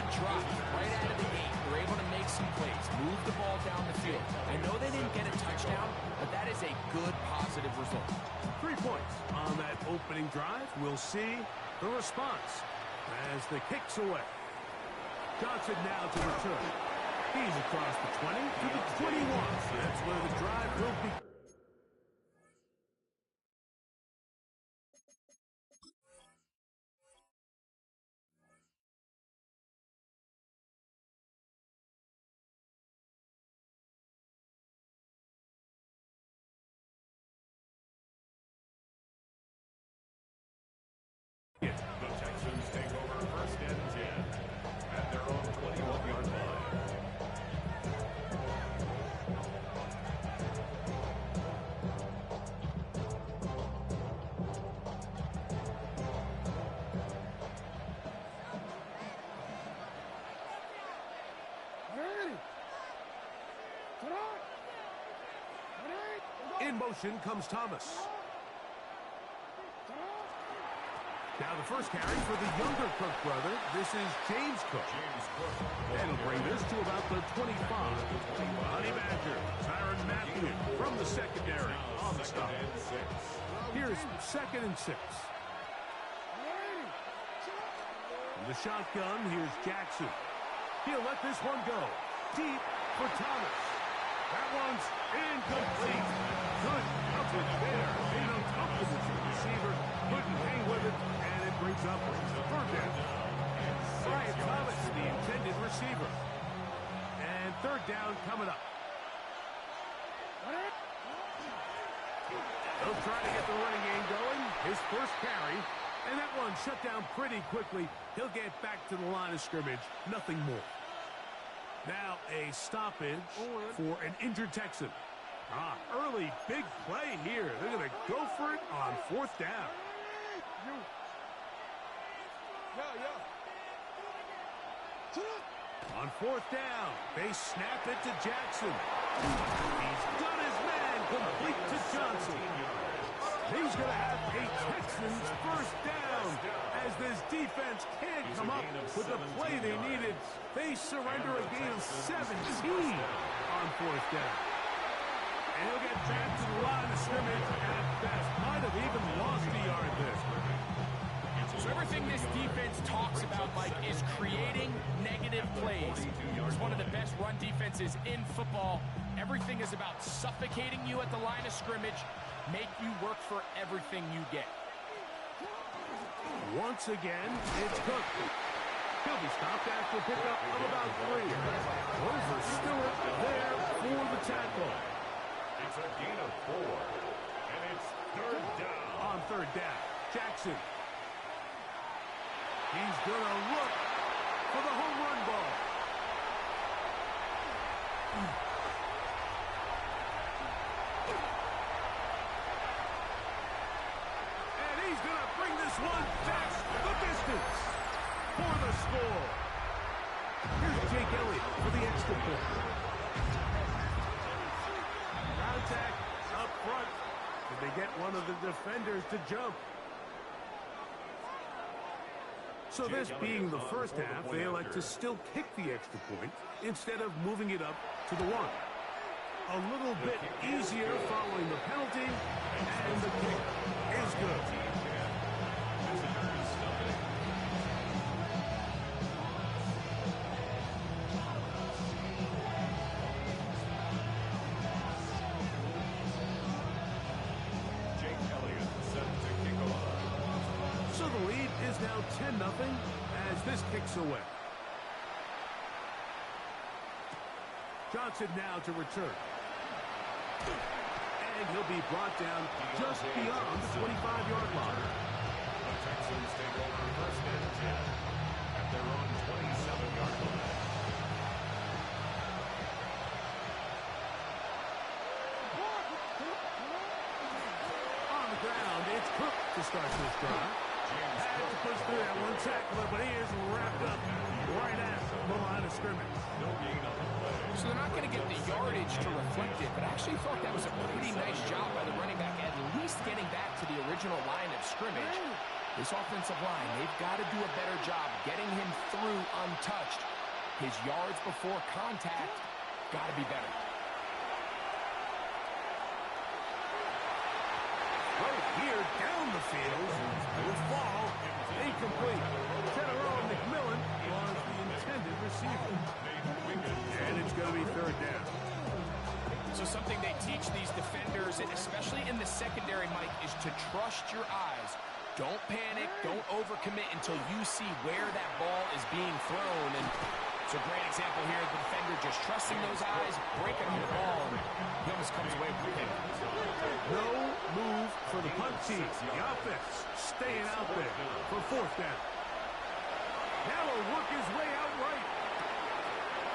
good drive right out of the gate. They're able to make some plays, move the ball down the field. I know they didn't get a touchdown, but that is a good, positive result. 3 points on that opening drive. We'll see the response as the kick's away. Johnson now to return. He's across the 20 to the 21. That's where the drive will be. The Texans take over 1st and 10 at their own 21-yard line. In motion comes Thomas. Now the first carry for the younger Cook brother. This is James Cook. That'll bring this to about the 25. Honey Badger, Tyrann Mathieu from the secondary on the stop. Here's 2nd and 6. From the shotgun, here's Jackson. He'll let this one go. Deep for Thomas. That one's incomplete. Good coverage there. Made uncomfortable for the receiver. Couldn't hang with it, and it brings up 3rd down. Brian Thomas, the intended receiver. And 3rd down coming up. He'll try to get the running game going. His first carry. And that one shut down pretty quickly. He'll get back to the line of scrimmage. Nothing more. Now a stoppage for an injured Texan. Early big play here. They're going to go for it on 4th down. On 4th down, they snap it to Jackson. He's done his man, complete to Johnson. He's going to have a Texans 1st down as this defense can't come up with the play they needed. They surrender a gain of 17 on 4th down. And he'll get back to the line of scrimmage at best. Might have even lost a yard there. So everything this defense talks about, Mike, is creating negative plays. It's one of the best run defenses in football. Everything is about suffocating you at the line of scrimmage, make you work for everything you get. Once again, it's Cook. He'll be stopped after a pickup of about 3. Over Stewart there for the tackle. It's a gain of 4, and it's 3rd down. On 3rd down, Jackson. He's going to look for the home run ball. And he's going to bring this one back the distance for the score. Here's Jake Elliott for the extra point. Contact up front. Did they get one of the defenders to jump? So this being the first half, they elect to still kick the extra point instead of moving it up to the 1. A little bit easier following the penalty, and the kick is good. So the lead is now 10-0 as this kicks away. Johnson now to return. And he'll be brought down just beyond the 25-yard line. The Texans take over 1st and 10 at their own 27-yard line. On the ground, it's Cook to start this drive. Had to push through that one tackler, but he is wrapped up right at the line of scrimmage. No gain on the play. So they're not going to get the yardage to reflect it, but I actually thought that was a pretty nice job by the running back, at least getting back to the original line of scrimmage. This offensive line, they've got to do a better job getting him through untouched. His yards before contact got to be better. Right here, down the field. Will fall. Incomplete. General McMillan was the intended receiver. And it's going to be third down. So something they teach these defenders, especially in the secondary, Mike, is to trust your eyes. Don't panic. Don't overcommit until you see where that ball is being thrown. And it's a great example here. The defender just trusting those eyes, breaking on the ball, and he almost comes away with it. No move for the punt team. The offense staying out there for fourth down. Now he'll work his way out right.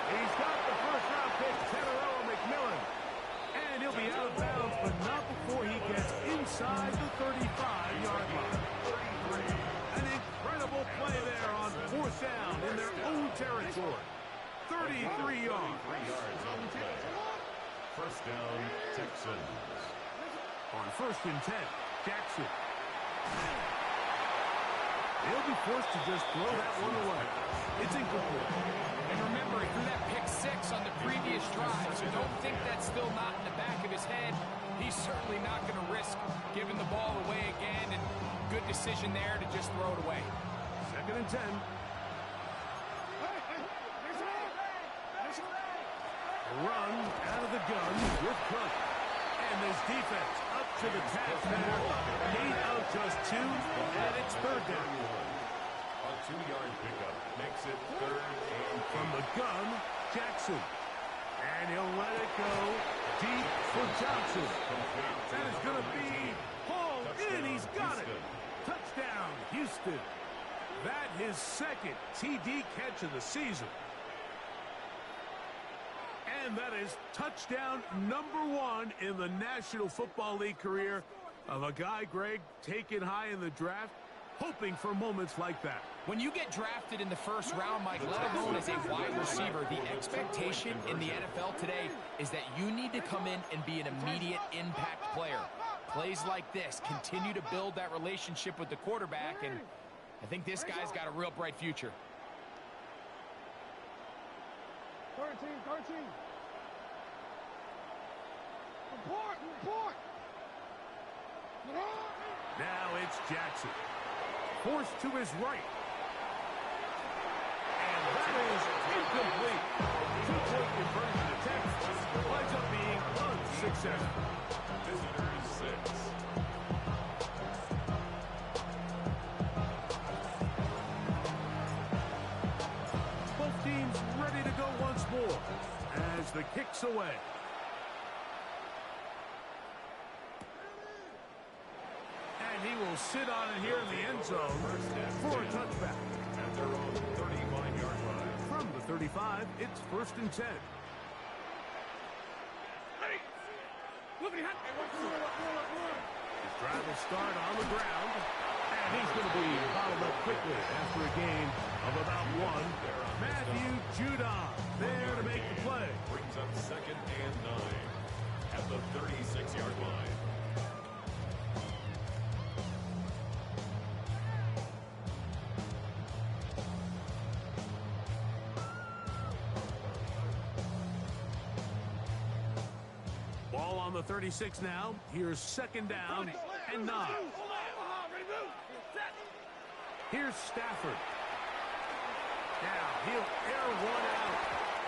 He's got the first-round pick, General McMillan. And he'll be out of bounds, but not before he gets inside the 35-yard line. An incredible play there on fourth down in their own territory. 33 yards. First down, Texans. On 1st and 10, Jackson. He'll be forced to just throw that one away. It's incomplete. And remember, he threw that pick 6 on the previous drive, so don't think that's still not in the back of his head. He's certainly not going to risk giving the ball away again, and good decision there to just throw it away. 2nd and 10. Run out of the gun with Cook. And this defense up to the task there. 8 of just 2, and it's third down. A 2-yard pickup makes it third and From the gun, Jackson. And he'll let it go deep for Johnson. That is going to be hauled in. He's got it. Touchdown, Houston. That his second TD catch of the season. And that is touchdown number 1 in the National Football League career of a guy, Greg, taken high in the draft, hoping for moments like that. When you get drafted in the first round, Mike, let alone as a wide receiver, the expectation in the NFL today is that you need to come in and be an immediate impact player. Plays like this continue to build that relationship with the quarterback, and I think this guy's got a real bright future. 13. Report. Now it's Jackson. Forced to his right. And that is incomplete. 2-point conversion attempt winds up being unsuccessful. visitors 6. Both teams ready to go once more as the kick's away. And he will sit on it here in the end zone for a touchback. At their own 35-yard line. From the 35, it's 1st and 10. His drive will start on the ground. And he's going to be bottled up quickly after a gain of about 1. Matthew Judon there to make the play. Brings up 2nd and 9 at the 36-yard line. Ball on the 36 now. Here's 2nd down and 9. Here's Stafford. Now he'll air one out.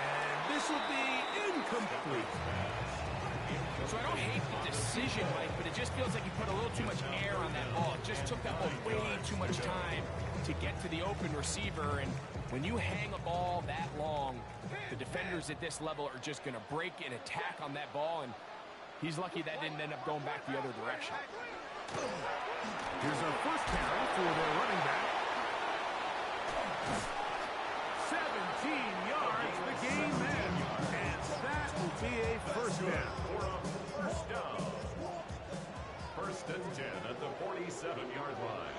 And this will be incomplete. So I don't hate the decision, Mike, but it just feels like you put a little too much air on that ball. It just took that ball way too much time to get to the open receiver. And when you hang a ball that long, the defenders at this level are just going to break and attack on that ball. And he's lucky that didn't end up going back the other direction. Here's a first carry for their running back. 17 yards the game then. And that will be a first down. First down. 1st and 10 at the 47-yard line.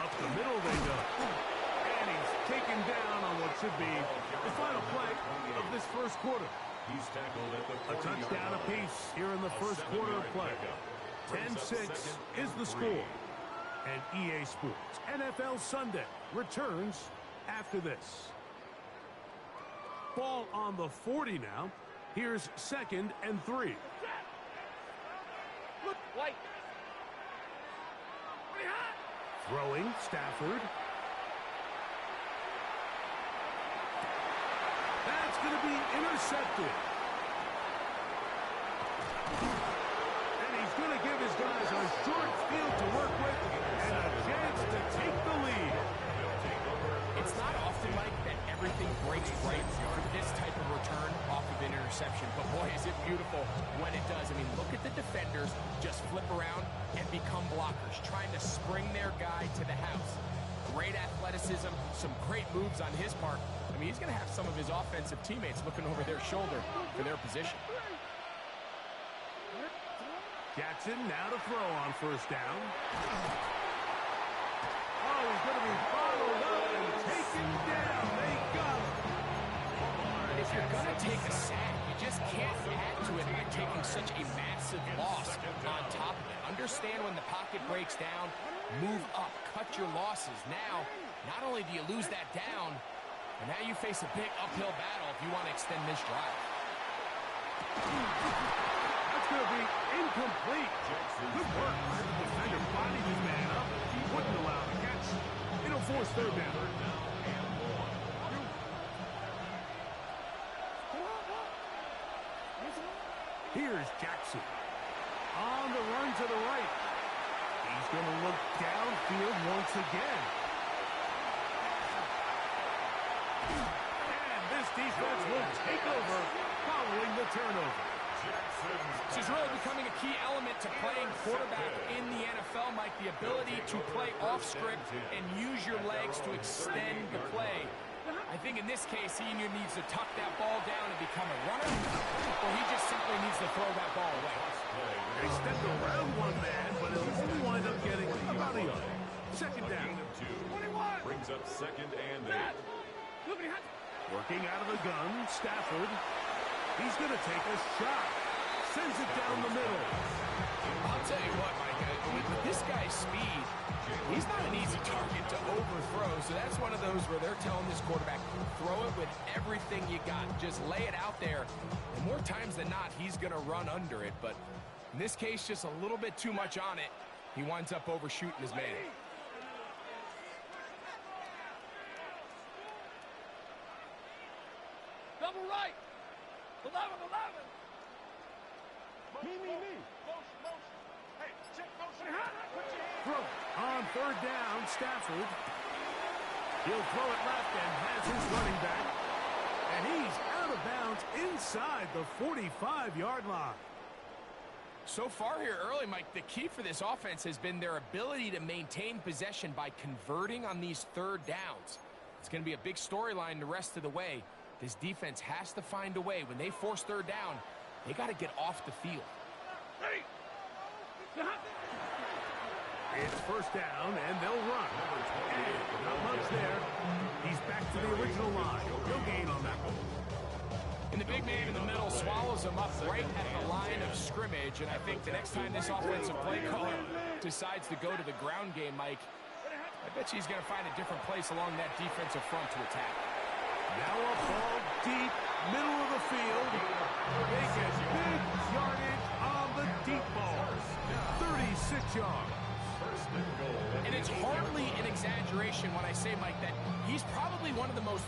Up the middle they go. And he's taken down on what should be the final play of this first quarter. He's tackled at the A touchdown apiece here in the first quarter of play. 10-6 is the score. And EA Sports NFL Sunday returns after this. Ball on the 40 now. Here's 2nd and 3. Look, White. Throwing, Stafford. That's going to be intercepted. And he's going to give his guys a short field to work with and a chance to take the lead. It's not often, Mike, that everything breaks right for this type of return off of an interception. But, boy, is it beautiful when it does. I mean, look at the defenders just flip around and become blockers, trying to spring their guy to the house. Great athleticism, some great moves on his part. I mean, he's going to have some of his offensive teammates looking over their shoulder for their position. Jackson now to throw on 1st down. Oh, he's going to be followed up and taken down. They got him. If you're going to take a sack, you just can't add to it by taking such a massive loss on top of it. Understand when the pocket breaks down, move up, cut your losses. Now, not only do you lose that down, but now you face a big uphill battle if you want to extend this drive. That's going to be incomplete. Good work. The defender bodied his man up. He wouldn't allow the catch. It'll force 3rd down. Here's Jackson. On the run to the right. He's going to look downfield once again. And this defense will take over following the turnover. This is really becoming a key element to playing quarterback in the NFL, Mike. The ability to play off script and use your legs to extend the play. I think in this case, he either needs to tuck that ball down and become a runner, or he just simply needs to throw that ball away. They stepped around one man, but it'll still wind up getting about a yard. 2nd down. Brings up 2nd and 8. Working out of the gun, Stafford. He's going to take a shot. Sends it down the middle. I'll tell you what, Mike, with this guy's speed, he's not an easy target to overthrow. So that's one of those where they're telling this quarterback, throw it with everything you got. Just lay it out there. And more times than not, he's going to run under it. But in this case, just a little bit too much on it. He winds up overshooting his man. Double right. 11. Me. Motion. Hey, check motion. Put your hand. Throw on 3rd down, Stafford. He'll throw it left and has his running back. And he's out of bounds inside the 45-yard line. So far here early, Mike, the key for this offense has been their ability to maintain possession by converting on these 3rd downs. It's going to be a big storyline the rest of the way. This defense has to find a way. When they force 3rd down, they got to get off the field. It's 1st down, and they'll run. And not much there. He's back to the original line. No gain on that one. And the big man in the middle swallows him up right at the line of scrimmage. And I think the next time this offensive play caller decides to go to the ground game, Mike, I bet you he's going to find a different place along that defensive front to attack. Now a ball deep, middle of the field. They get big yardage on the deep ball. 36 yards. And it's hardly an exaggeration when I say, Mike, that he's probably one of the most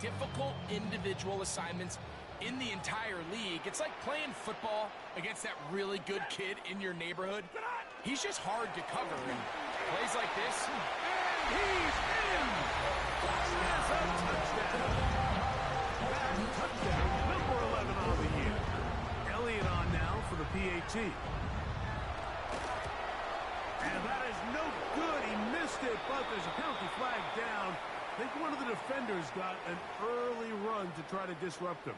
difficult individual assignments in the entire league. It's like playing football against that really good kid in your neighborhood. He's just hard to cover. And plays like this. And he's in. That's a touchdown. Touchdown. Number 11 on the year. Elliott on now for the PAT. And that is no good. He missed it, but there's a penalty flag down. I think one of the defenders got an early run to try to disrupt him.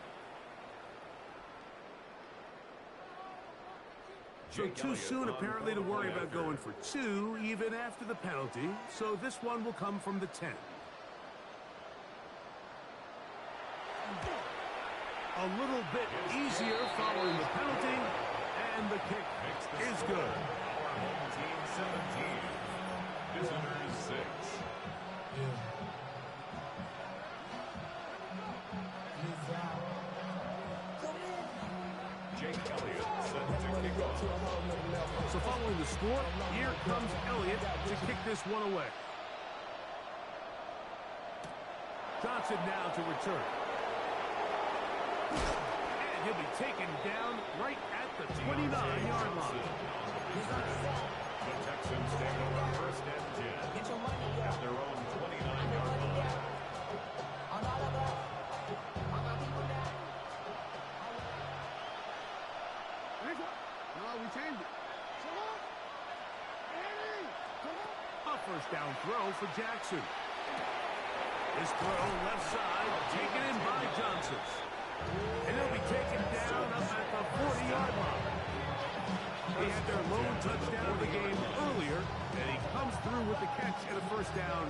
So too soon, apparently, to worry about going for 2, even after the penalty. So this one will come from the 10. A little bit easier following the penalty. And the kick is good. Our home team 17. Visitors 6. Jake Elliott set to kick off. So following the score, here comes Elliott to kick this one away. Johnson now to return. And he'll be taken down right at the 29-yard line. The Texans take over first and 10 at their own 29-yard line. We changed it. A first down throw for Jackson. This throw left side, taken in by Johnson. And he'll be taken down up at the 40-yard line. They had their lone touchdown of the game earlier, and he comes through with the catch and a first down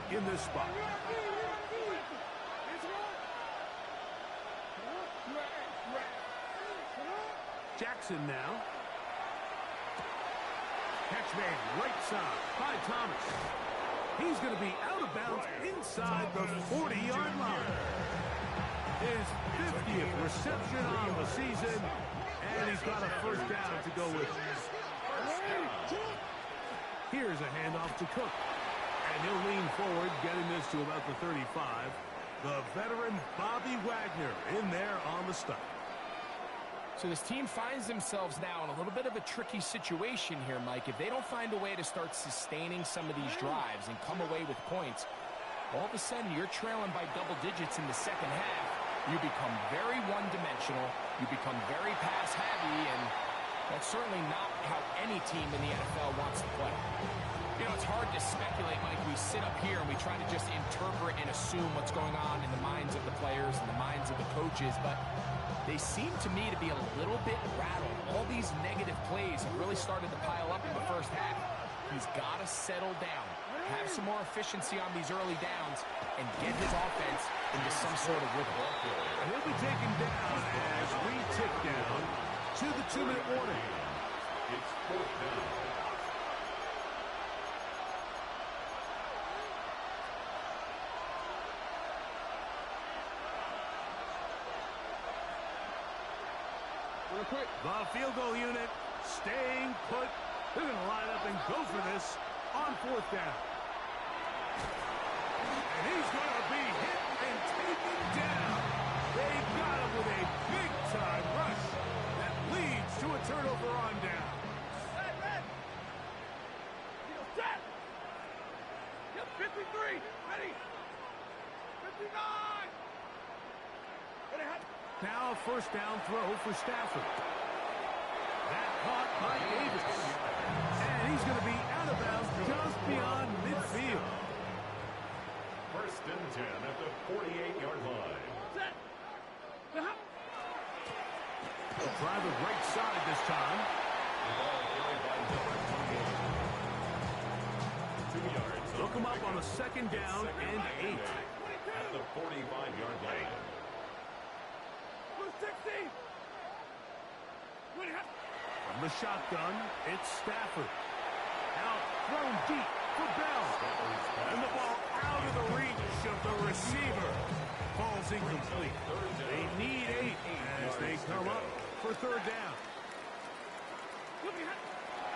in this spot. Jackson now. Catch made right side by Thomas. He's going to be out of bounds inside the 40-yard line. His 50th reception on the season, and he's got a first down to go with. Here's a handoff to Cook. And he'll lean forward, getting this to about the 35. The veteran Bobby Wagner in there on the stop. So this team finds themselves now in a little bit of a tricky situation here, Mike. If they don't find a way to start sustaining some of these drives and come away with points, all of a sudden you're trailing by double digits in the second half. You become very one-dimensional. You become very pass-heavy, and that's certainly not how any team in the NFL wants to play. You know, it's hard to speculate, Mike. We sit up here and we try to just interpret and assume what's going on in the minds of the players and the minds of the coaches, but they seem to me to be a little bit rattled. All these negative plays have really started to pile up in the first half. He's got to settle down, have some more efficiency on these early downs, and get his offense into some sort of rhythm. And he'll be taken down as we tick down to the 2-minute warning. It's fourth down. The field goal unit staying put. They're going to line up and go for this on fourth down. And he's going to be hit and taken down. They got him with a big-time rush that leads to a turnover on down. Red. You know, set. Yep, 53. Ready. 59. Ready, hot. Now a first down throw for Stafford. That caught by Davis. And he's going to be out of bounds just beyond midfield. First and 10 at the 48-yard line. Set. They'll try the right side this time. The ball carried by number 28. 2 yards. Look him up on a second down and 8. At the 45-yard line. 60. From the shotgun, it's Stafford. Out, thrown deep for Bell. And the ball out of the reach of the receiver. Falls incomplete. They need 8 as they come up for third down.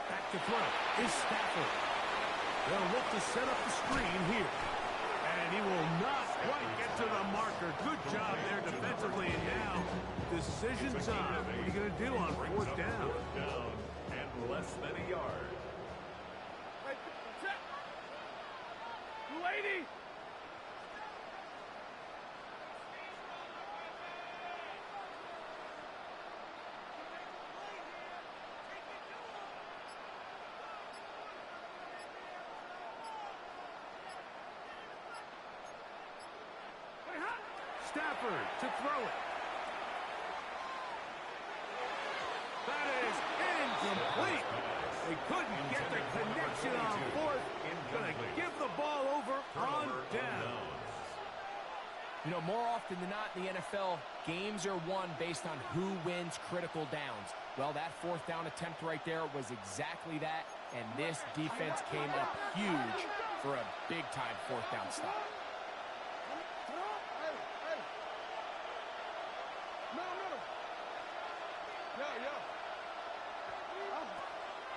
Back to throw is Stafford. They'll look to set up the screen here. And he will not quite get to the marker. Good job there defensively. And now, decision time. What are you going to do on fourth down? Down and less than a yard. Right, set. 280. Stafford to throw it. That is incomplete. They couldn't get the connection on fourth. Going to give the ball over on down. You know, more often than not in the NFL, games are won based on who wins critical downs. Well, that fourth down attempt right there was exactly that, and this defense came up huge for a big-time fourth down stop.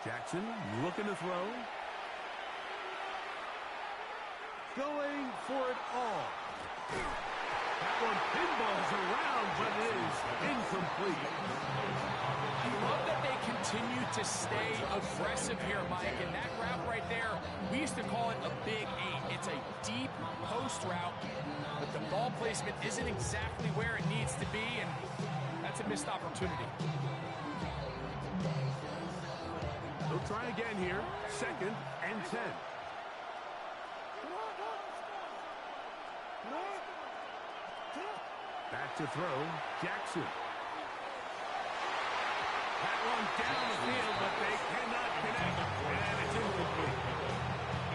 Jackson looking to throw. Going for it all. That one pinballs around, but it is incomplete. I love that they continue to stay aggressive here, Mike, and that route right there, we used to call it a big eight. It's a deep post route, but the ball placement isn't exactly where it needs to be, and that's a missed opportunity. They'll try again here. 2nd and 10. Back to throw. Jackson. That one down the field, but they cannot connect. And it's incomplete.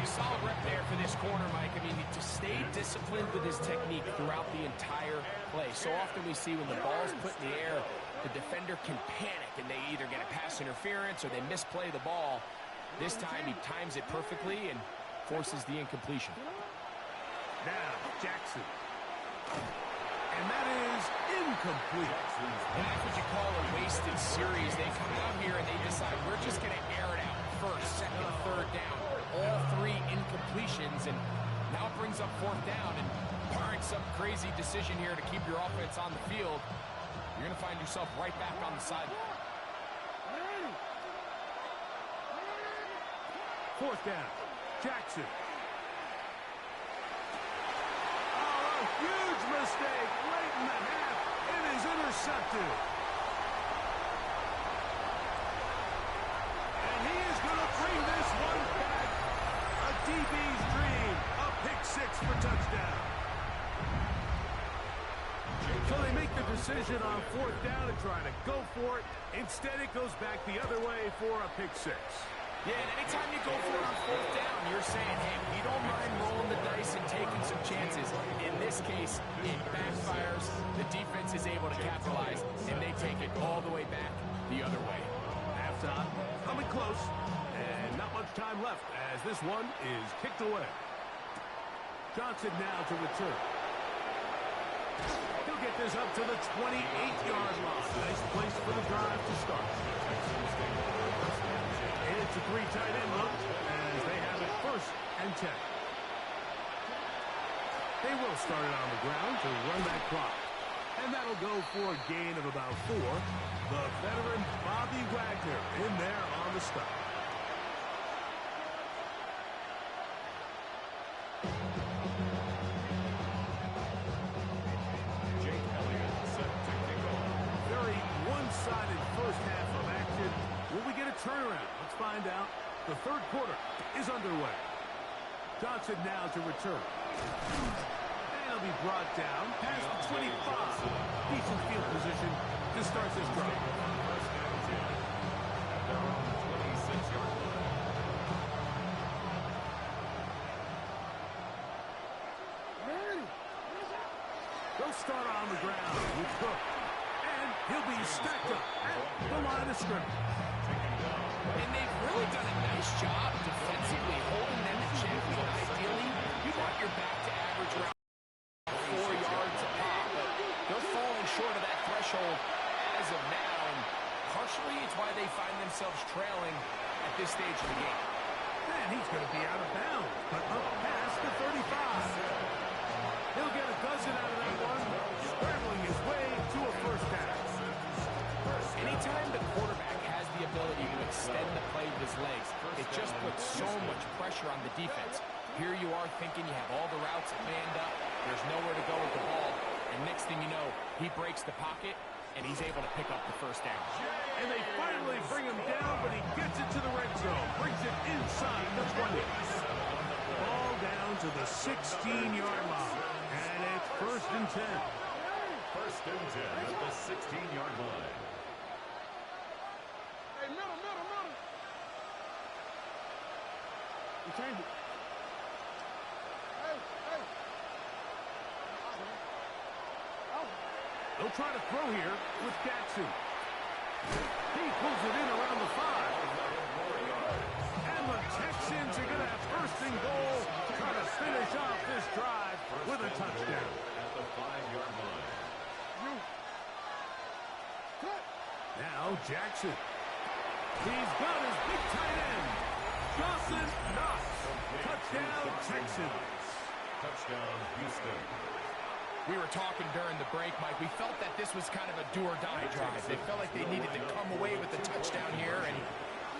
Solid rep there for this corner, Mike. I mean, to stay disciplined with his technique throughout the entire play. So often we see when the ball's put in the air, the defender can panic, and they either get a pass interference or they misplay the ball. This time, he times it perfectly and forces the incompletion. Now, Jackson. And that is incomplete. And that's what you call a wasted series. They come out here and they decide, we're just going to air it out. First, second, third down. All 3 incompletions, and now it brings up 4th down, and barring some crazy decision here to keep your offense on the field, you're going to find yourself right back on the sideline. 4th down. Jackson. Oh, a huge mistake late in the half. It is intercepted. And he is going to bring this one back. A DB's dream. A pick 6 for touchdown. So they make the decision on 4th down to try to go for it. Instead, it goes back the other way for a pick 6. Yeah, and anytime you go for it on 4th down, you're saying, hey, we don't mind rolling the dice and taking some chances. In this case, it backfires. The defense is able to capitalize, and they take it all the way back the other way. Halftime, coming close, and not much time left as this one is kicked away. Johnson now to return. He'll get this up to the 28-yard line. Nice place for the drive to start. It's a 3 tight end look as they have it 1st and 10. They will start it on the ground to run that clock. And that'll go for a gain of about 4. The veteran Bobby Wagner in there on the stop. Very one-sided first half of action. Will we get a turnaround? Let's find out. The 3rd quarter is underway. Johnson now to return. And he'll be brought down past the 25. Decent field position to start this drive. They'll start on the ground with Cook. And he'll be stacked up at the line of scrimmage. And they've really done a nice job defensively holding them in check. Ideally, you want your back to average around 4 yards a pop, but they're falling short of that threshold as of now, and partially it's why they find themselves trailing at this stage of the game. And he's going to be out of bounds, but up past the 35. He'll get a dozen out of that one, scrambling his way to a 1st down. Anytime the quarterback has the ability to extend the play with his legs, it just puts so much pressure on the defense. Here you are thinking you have all the routes manned up, there's nowhere to go with the ball, and next thing you know, he breaks the pocket, and he's able to pick up the 1st down. And they finally bring him down, but he gets it to the red zone, brings it inside the 20. Ball down to the 16-yard line, and it's 1st and 10. 1st and 10 at the 16-yard line. Hey, middle. You change it. Hey. They'll try to throw here with Jackson. He pulls it in around the 5. And the Texans are going to have first and goal to try to finish off this drive with a touchdown. At the 5-yard line. Now Jackson. He's got his big tight end. Johnson knocks. Touchdown, Texans. Touchdown, Houston. We were talking during the break, Mike. We felt that this was kind of a do-or-die drive. They felt like they needed to come away with the touchdown here, and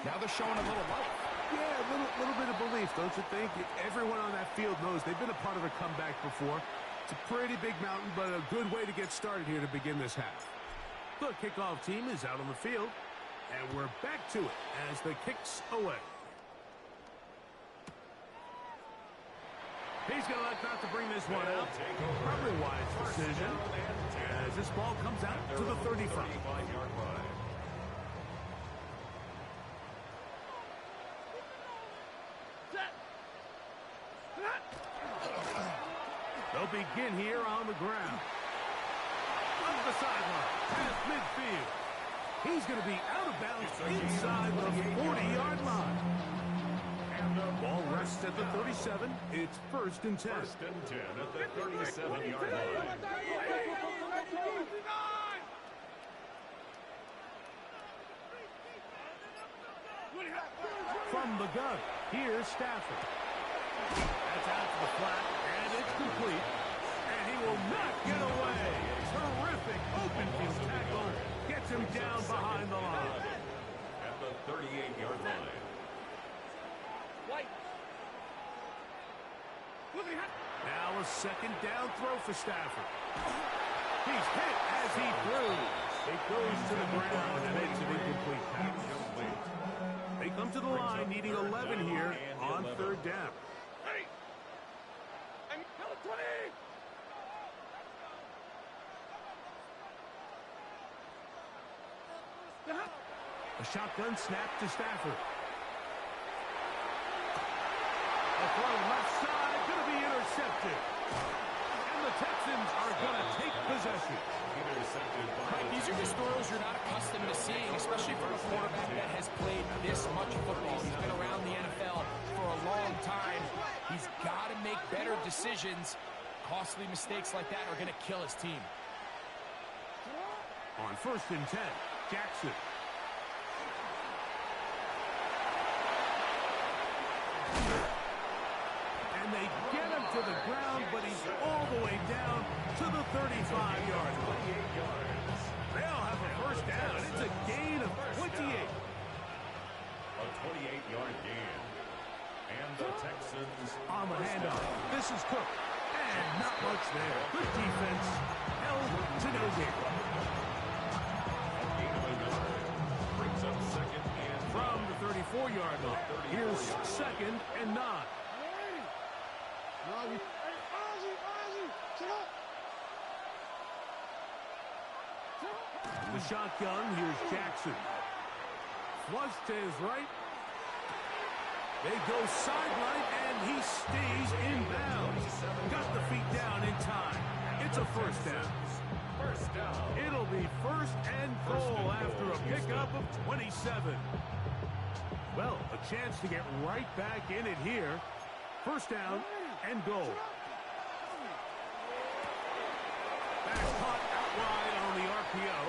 now they're showing a little life. Yeah, a little bit of belief, don't you think? Everyone on that field knows they've been a part of a comeback before. It's a pretty big mountain, but a good way to get started here to begin this half. The kickoff team is out on the field, and we're back to it as the kick's away. He's going to elect not to bring this one out. Probably a wise decision as this ball comes out to the 35. 35-yard line. They'll begin here on the ground. Up the sideline, past midfield. He's going to be out of bounds inside the 40-yard line. And the ball rests at the 37. It's first and 10. First and 10 at the 37-yard line. From the gun, here's Stafford. That's out to the flat, and it's complete. And he will not get away. Terrific open field tackle. Gets him down behind the line. At the 38-yard line. Now a second down throw for Stafford. He's hit as he throws. It goes to the ground, and it's an incomplete pass. They come to the line needing 11 here on third down. A shotgun snap to Stafford. A throw left side, going to be intercepted. And the Texans are going to take possession. Mike, these are just throws you're not accustomed to seeing, especially from a quarterback that has played this much football. He's been around the NFL for a long time. He's got to make better decisions. Costly mistakes like that are going to kill his team. On first and 10, Jackson. And they get him to the ground, but he's all the way down to the 35-yard line. They'll have a first down. It's a gain of 28. A 28-yard gain. And the Texans on the handoff. This is Cook. And not much there. Good defense. Held to no gain. Brings up second and from the 34-yard line. Here's second and 9. The shotgun, here's Jackson. Flush to his right. They go sideline, and he stays in bounds. Got the feet down in time. It's a first down. First down. It'll be first and goal after a pickup of 27. Well, a chance to get right back in it here. First down and goal. Back caught out wide on the RPO.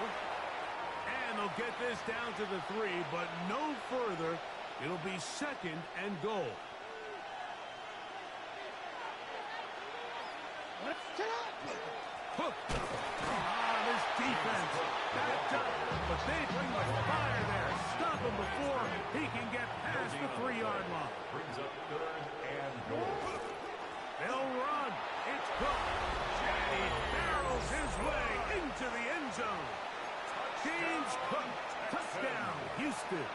And they'll get this down to the 3, but no further. It'll be second and goal. Hook. This defense backed up, but they bring the fire there. Stop him before he can get past the 3-yard line. Brings up third and goal. They'll run. It's Cook. And he barrels his way into the end zone. James Cook. Touchdown, Houston.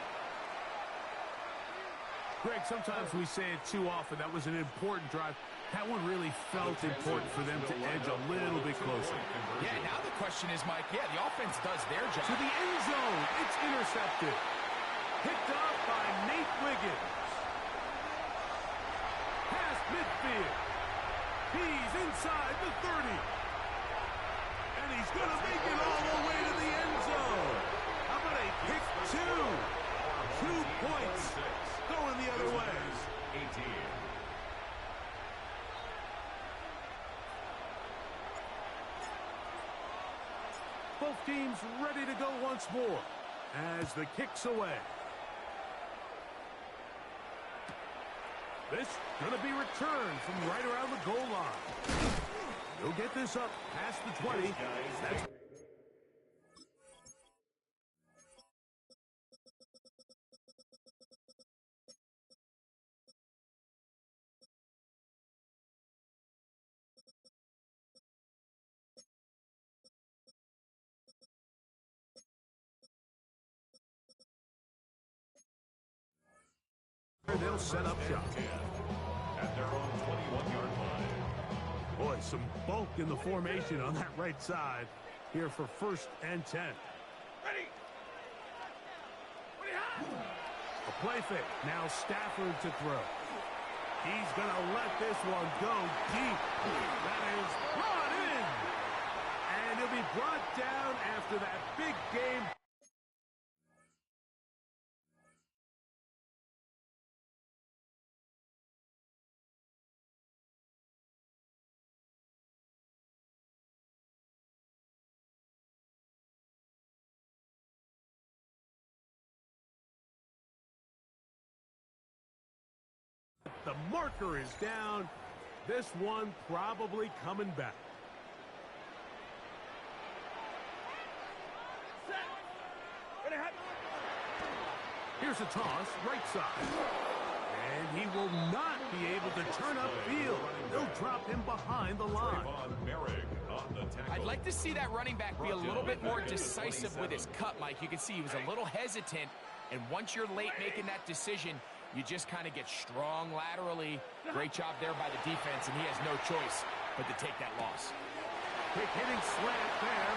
Greg, sometimes we say it too often. That was an important drive. That one really felt important for them to edge a little bit closer. Yeah, now the question is, Mike, the offense does their job. To the end zone. It's intercepted. Picked up by Nate Wiggins. Past midfield. He's inside the 30. And he he's going to make it all the way to the end zone. How about a pick two? 2 points going the other way. 18. Both teams ready to go once more as the kick's away. This going to be returned from right around the goal line. He'll get this up past the 20. That's where they'll set up shop. At their own 21-yard line. Boy, some bulk in the formation on that right side here for 1st and 10. Ready. A play fake. Now Stafford to throw. He's going to let this one go deep. That is brought in. And he'll be brought down after that big game. The marker is down. This one probably coming back. Here's a toss, right side. And he will not be able to turn upfield. They'll drop him behind the line. I'd like to see that running back be a little bit more decisive with his cut, Mike. You can see he was a little hesitant, and once you're late making that decision, you just kind of get strong laterally. Great job there by the defense, and he has no choice but to take that loss. Quick hitting slant there.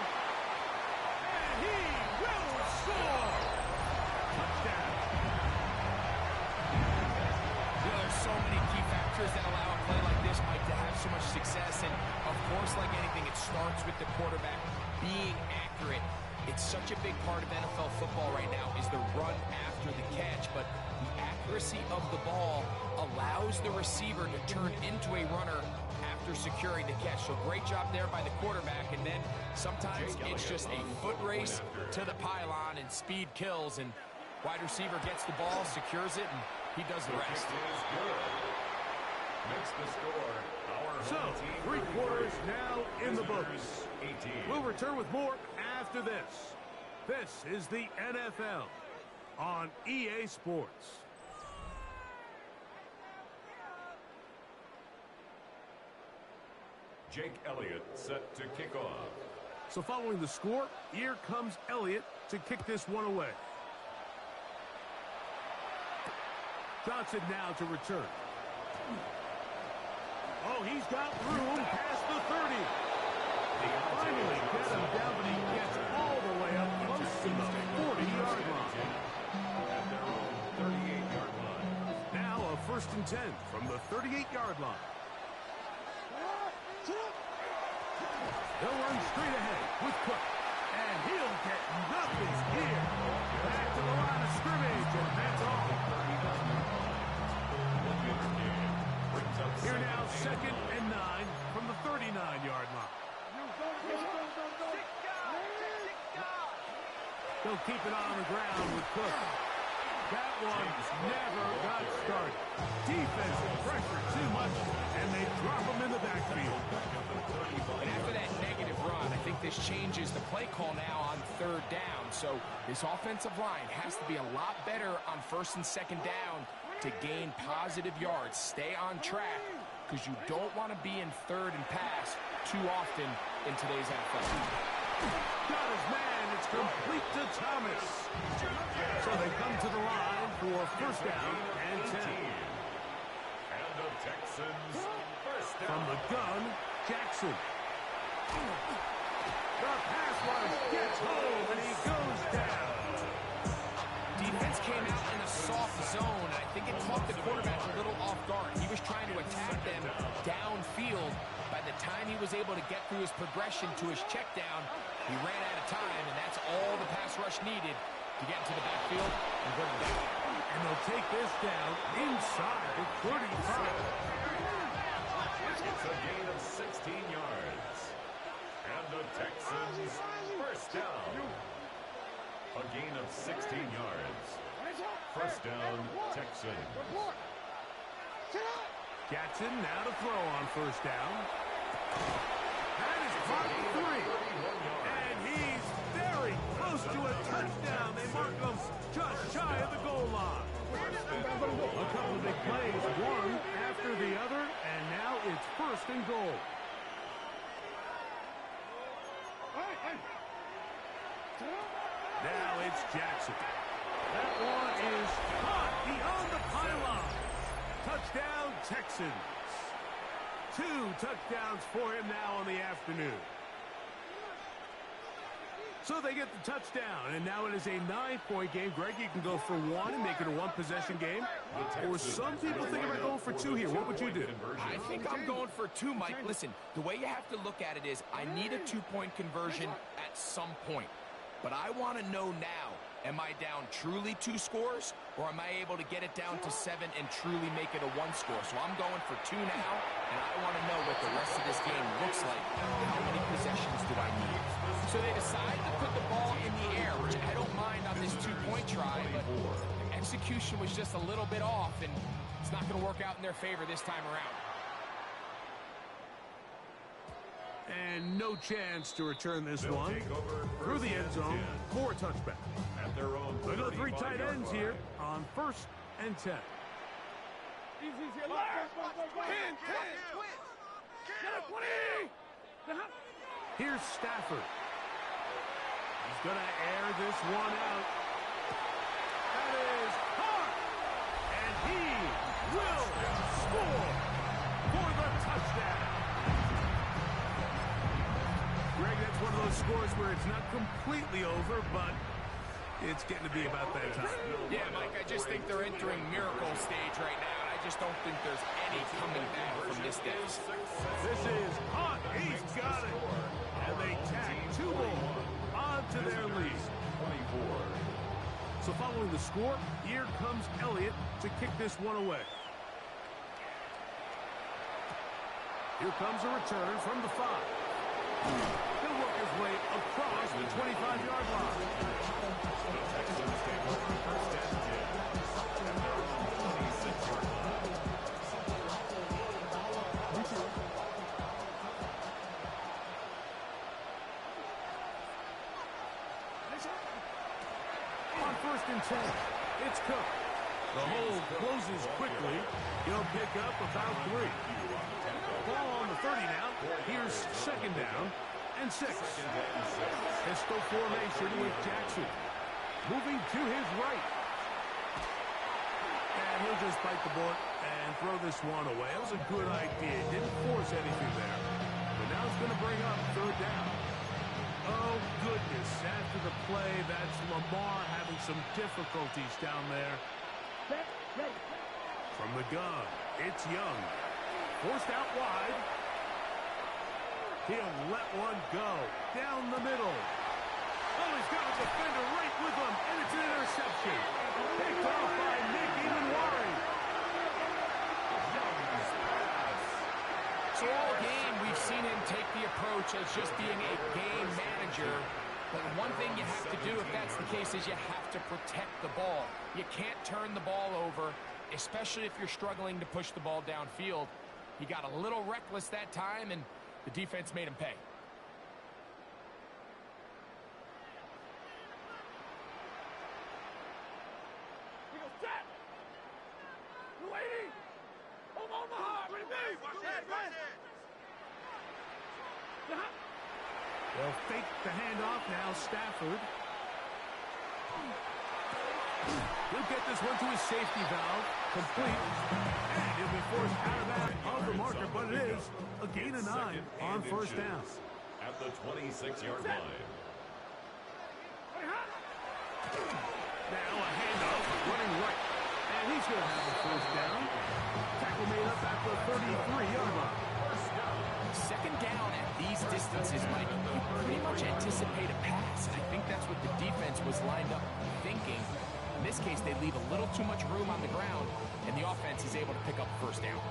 And he will score! Touchdown. You know, there's so many key factors that allow a play like this, Mike, to have so much success. And, of course, like anything, it starts with the quarterback being accurate. It's such a big part of NFL football right now is the run after the catch, but the accuracy of the ball allows the receiver to turn into a runner after securing the catch. So great job there by the quarterback, and then sometimes it's just a foot race to the pylon and speed kills, and wide receiver gets the ball, secures it, and he does the rest. Makes the score. So, 3 quarters now in the books. We'll return with more after this. This is the NFL on EA Sports. Jake Elliott set to kick off. So following the score, here comes Elliott to kick this one away. Johnson now to return. Oh, he's got room past the 30. Finally gets him down, but he gets all the way up close to the 40-yard line. At their own 38-yard line. Now a 1st and 10 from the 38-yard line. They'll run straight ahead with Cook. And he'll get nothing here. Back to the line of scrimmage, and that's all. Here now, 2nd and 9 from the 39-yard line. They'll keep it on the ground with Cook. That one never got started. Defensive pressure too much, and they drop him in the backfield. And after that negative run, I think this changes the play call now on 3rd down. So this offensive line has to be a lot better on 1st and 2nd down to gain positive yards. Stay on track, because you don't want to be in 3rd and pass too often in today's NFL. Got his man. It's complete to Thomas. So they come to the line for 1st down and 10. And the Texans first down. From the gun, Jackson. The pass rush gets home, and he goes down. defense came out in a soft zone, and I think it caught the quarterback a little off guard. He was trying to attack them downfield. By the time he was able to get through his progression to his check down, he ran out of time, and that's all the pass rush needed to get into the backfield and bring him down. And they'll take this down inside the 35. It's a gain of 16 yards. And the Texans first down. A gain of 16 yards. First down, Texans. Jackson now to throw on first down. That is caught for 3. And he's very close to a touchdown. They mark him just shy of the goal line. A couple of big plays, one after the other, and now it's first and goal. Now it's Jackson. That one is caught beyond the pylon. Touchdown, Texans. 2 touchdowns for him now on the afternoon. So they get the touchdown, and now it is a 9-point game. Greg, you can go for 1 and make it a 1-possession game. Or some people think about going for 2 here. What would you do? I think I'm going for 2, Mike. Listen, the way you have to look at it is I need a 2-point conversion at some point. But I want to know now, am I down truly 2 scores, or am I able to get it down to 7 and truly make it a 1 score? So I'm going for 2 now, and I want to know what the rest of this game looks like. How many possessions do I need? So they decide to put the ball in the air, which I don't mind on this 2-point try, but execution was just a little bit off, and it's not going to work out in their favor this time around. And no chance to return this one through the end zone for a touchback. At their own They go 3 tight ends here on first and 10. Here's Stafford. He's going to air this one out. That is caught. And he will score for the touchdown. Greg, that's one of those scores where it's not completely over, but it's getting to be about that time. Yeah, Mike, I just think they're entering miracle stage right now, and I just don't think there's any coming back from this deficit. This is hot. He's got it. And they tack 2 more onto their lead. So following the score, here comes Elliott to kick this one away. Here comes a return from the 5. He'll work his way across the 25-yard line. The Texans take over first and 10. And their own 26-yard line. On first and 10, it's Cook. The hole closes quickly. He'll pick up about 3. Ball on the 30 now. Here's second down and 6. Pistol formation with Jackson. Moving to his right. And he'll just bite the bullet and throw this one away. That was a good idea. Didn't force anything there. But now it's going to bring up third down. Oh, goodness. After the play, that's Lamar having some difficulties down there. From the gun, it's Young. Forced out wide. He'll let one go. Down the middle. Oh, he's got a defender right with him, and it's an interception. Picked off by Nick Emanwari. So all game, we've seen him take the approach as just being a game manager. But one thing you have to do if that's the case is you have to protect the ball. You can't turn the ball over, especially if you're struggling to push the ball downfield. He got a little reckless that time, and the defense made him pay. They'll fake the handoff now, Stafford. He'll get this one to his safety valve, complete, and he'll be forced out of that of the marker, but it is a gain of 9 on first down. At the 26-yard line. Now a handoff running right. And he's going to have a first down. Tackle made up at the 33-yard line. Second down at these distances, Mike, you pretty much anticipate a pass, and I think that's what the defense was lined up thinking. In this case, they leave a little too much room on the ground, and the offense is able to pick up first down.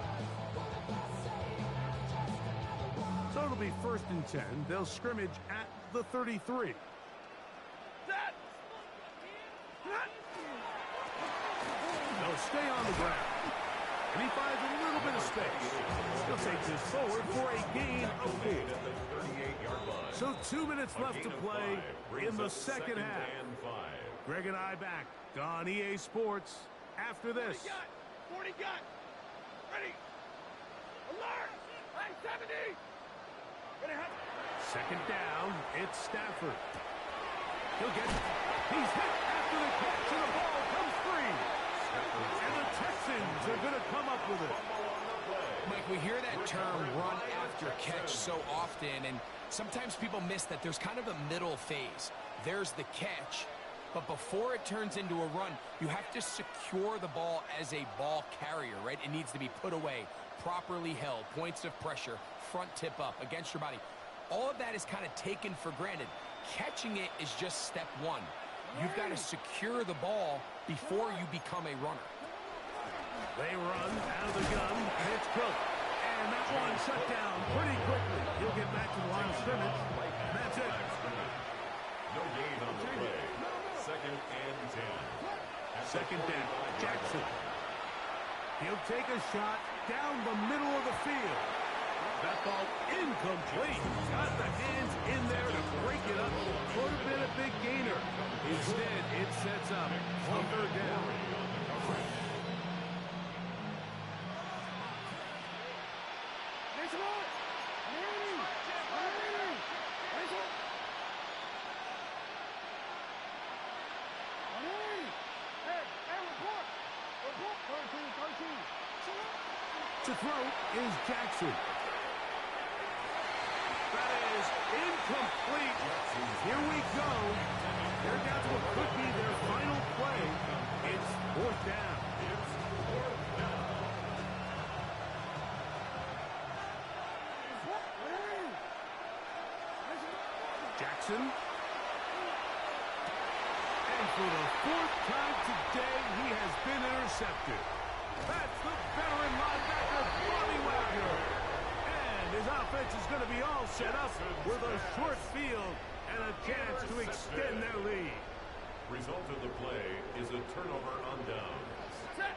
So it'll be 1st and 10. They'll scrimmage at the 33. They'll stay on the ground. And he finds a little bit of space. He'll take this forward for a gain of 4. So 2 minutes left to play in the second half. Greg and I back on EA Sports after this. 40 gun. Ready. Alert. 70. Second down, it's Stafford. He'll get it. He's hit after the catch, and the ball comes free. And the Texans are going to come up with it. Mike, we hear that term run after catch so often, and sometimes people miss that there's kind of a middle phase. There's the catch, but before it turns into a run, you have to secure the ball as a ball carrier, right? It needs to be put away, properly held, points of pressure, front tip up against your body. All of that is kind of taken for granted. Catching it is just step one. You've got to secure the ball before you become a runner. They run out of the gun, and it's Cook. And that one shut down pretty quickly. He'll get back to the line of scrimmage, and that's it. No gain on the play. 2nd and 10. Second down, Jackson. He'll take a shot down the middle of the field. That ball incomplete. Got the hands in there to break it up. Could have been a big gainer. Instead, it sets up on 3rd down. To throw is Jackson. That is incomplete. Here we go. They're down to what could be their final play. It's 4th down. Jackson. And for the 4th time today, he has been intercepted. That's the veteran linebacker, Bobby Wagner. And his offense is going to be all set up with a short field and a chance to extend their lead. Result of the play is a turnover on downs. Set.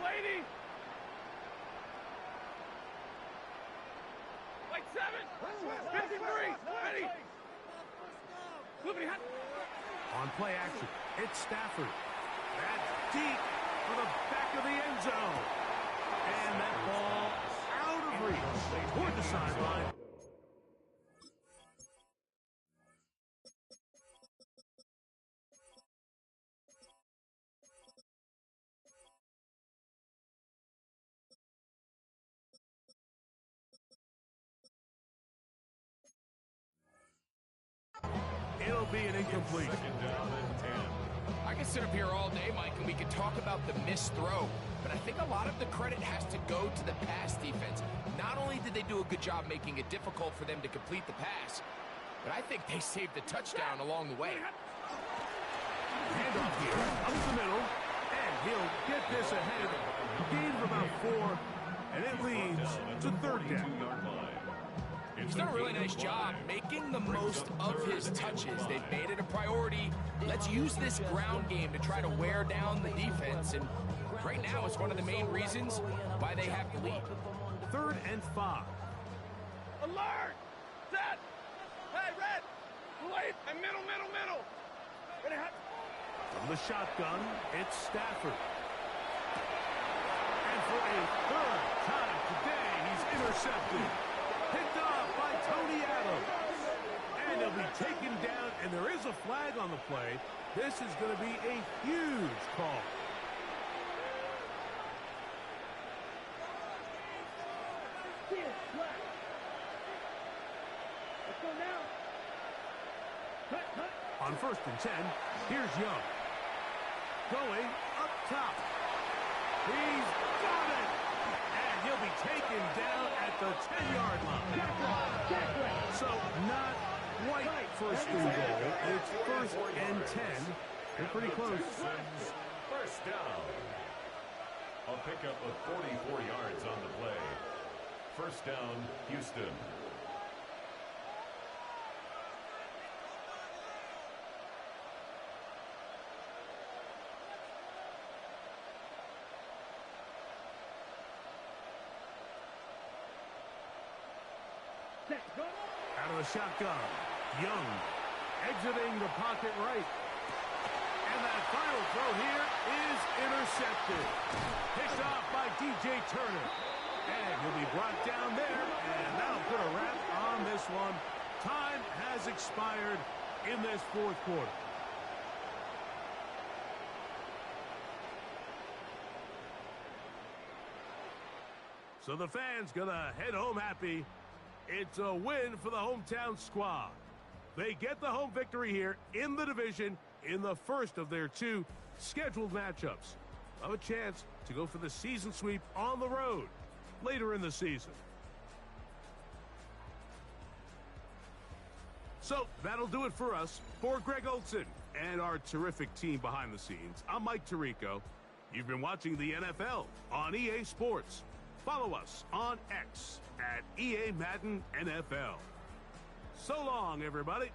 Lady. Like 7. 53. Ready. On play action, it's Stafford. That's deep for the back of the end zone. And that ball out of reach toward the sideline. It'll be an incomplete. 2nd down and 10. I can sit up here all day, Mike, and we can talk about the missed throw, but I think a lot of the credit has to go to the pass defense. Not only did they do a good job making it difficult for them to complete the pass, but I think they saved the touchdown along the way. Handoff here, up the middle, and he'll get this ahead. Gain of about 4, and it leads to 3rd down. He's done a really nice job making the most of his touches. They've made it a priority. Let's use this ground game to try to wear down the defense, and right now it's one of the main reasons why they have the lead. 3rd and 5. Alert. Set. Hey, red. Wait. And middle. From the shotgun, it's Stafford. And for a 3rd time today, he's intercepted. Picked off by Tony Adams. And he'll be taken down, and there is a flag on the play. This is going to be a huge call. On 1st and 10, here's Young. Going up top. He's got it! And he'll be taken down at the 10-yard line. So not quite first and goal. It's 1st and 10. They're pretty close. First down. A pickup of 44 yards on the play. First down, Houston. Out of the shotgun. Young exiting the pocket right. And that final throw here is intercepted. Picked off by D.J. Turner. And he'll be brought down there. And that'll put a wrap on this one. Time has expired in this 4th quarter. So the fans gonna head home happy. It's a win for the hometown squad. They get the home victory here in the division in the first of their 2 scheduled matchups. Have a chance to go for the season sweep on the road later in the season. So that'll do it for us. For Greg Olson and our terrific team behind the scenes, I'm Mike Tirico. You've been watching the NFL on EA Sports. Follow us on X at EA Madden NFL. So long, everybody.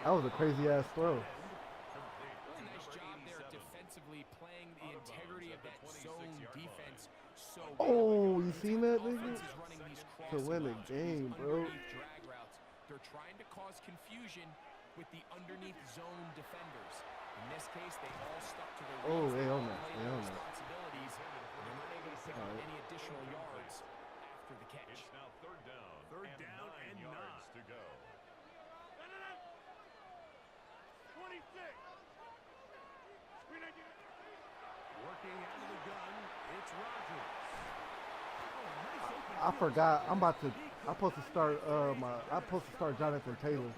That was a crazy ass throw. Really nice job there defensively, playing the integrity of that zone defense so well. Oh, you seen that, nigga? Offense is running these To win the crossing routes, game, these bro. underneath drag routes. They're trying to cause confusion with the underneath zone defenders. In this case, they all stuck to their Oh, reads. they on that. played They their on that. responsibilities, and they're not able to pick up any additional yards after the catch. It's now third down. Third down and 9 yards 9. to go. 26. Working out of the gun, it's Rodgers. Oh, nice open I field. forgot. I'm supposed to start Jonathan Taylor. No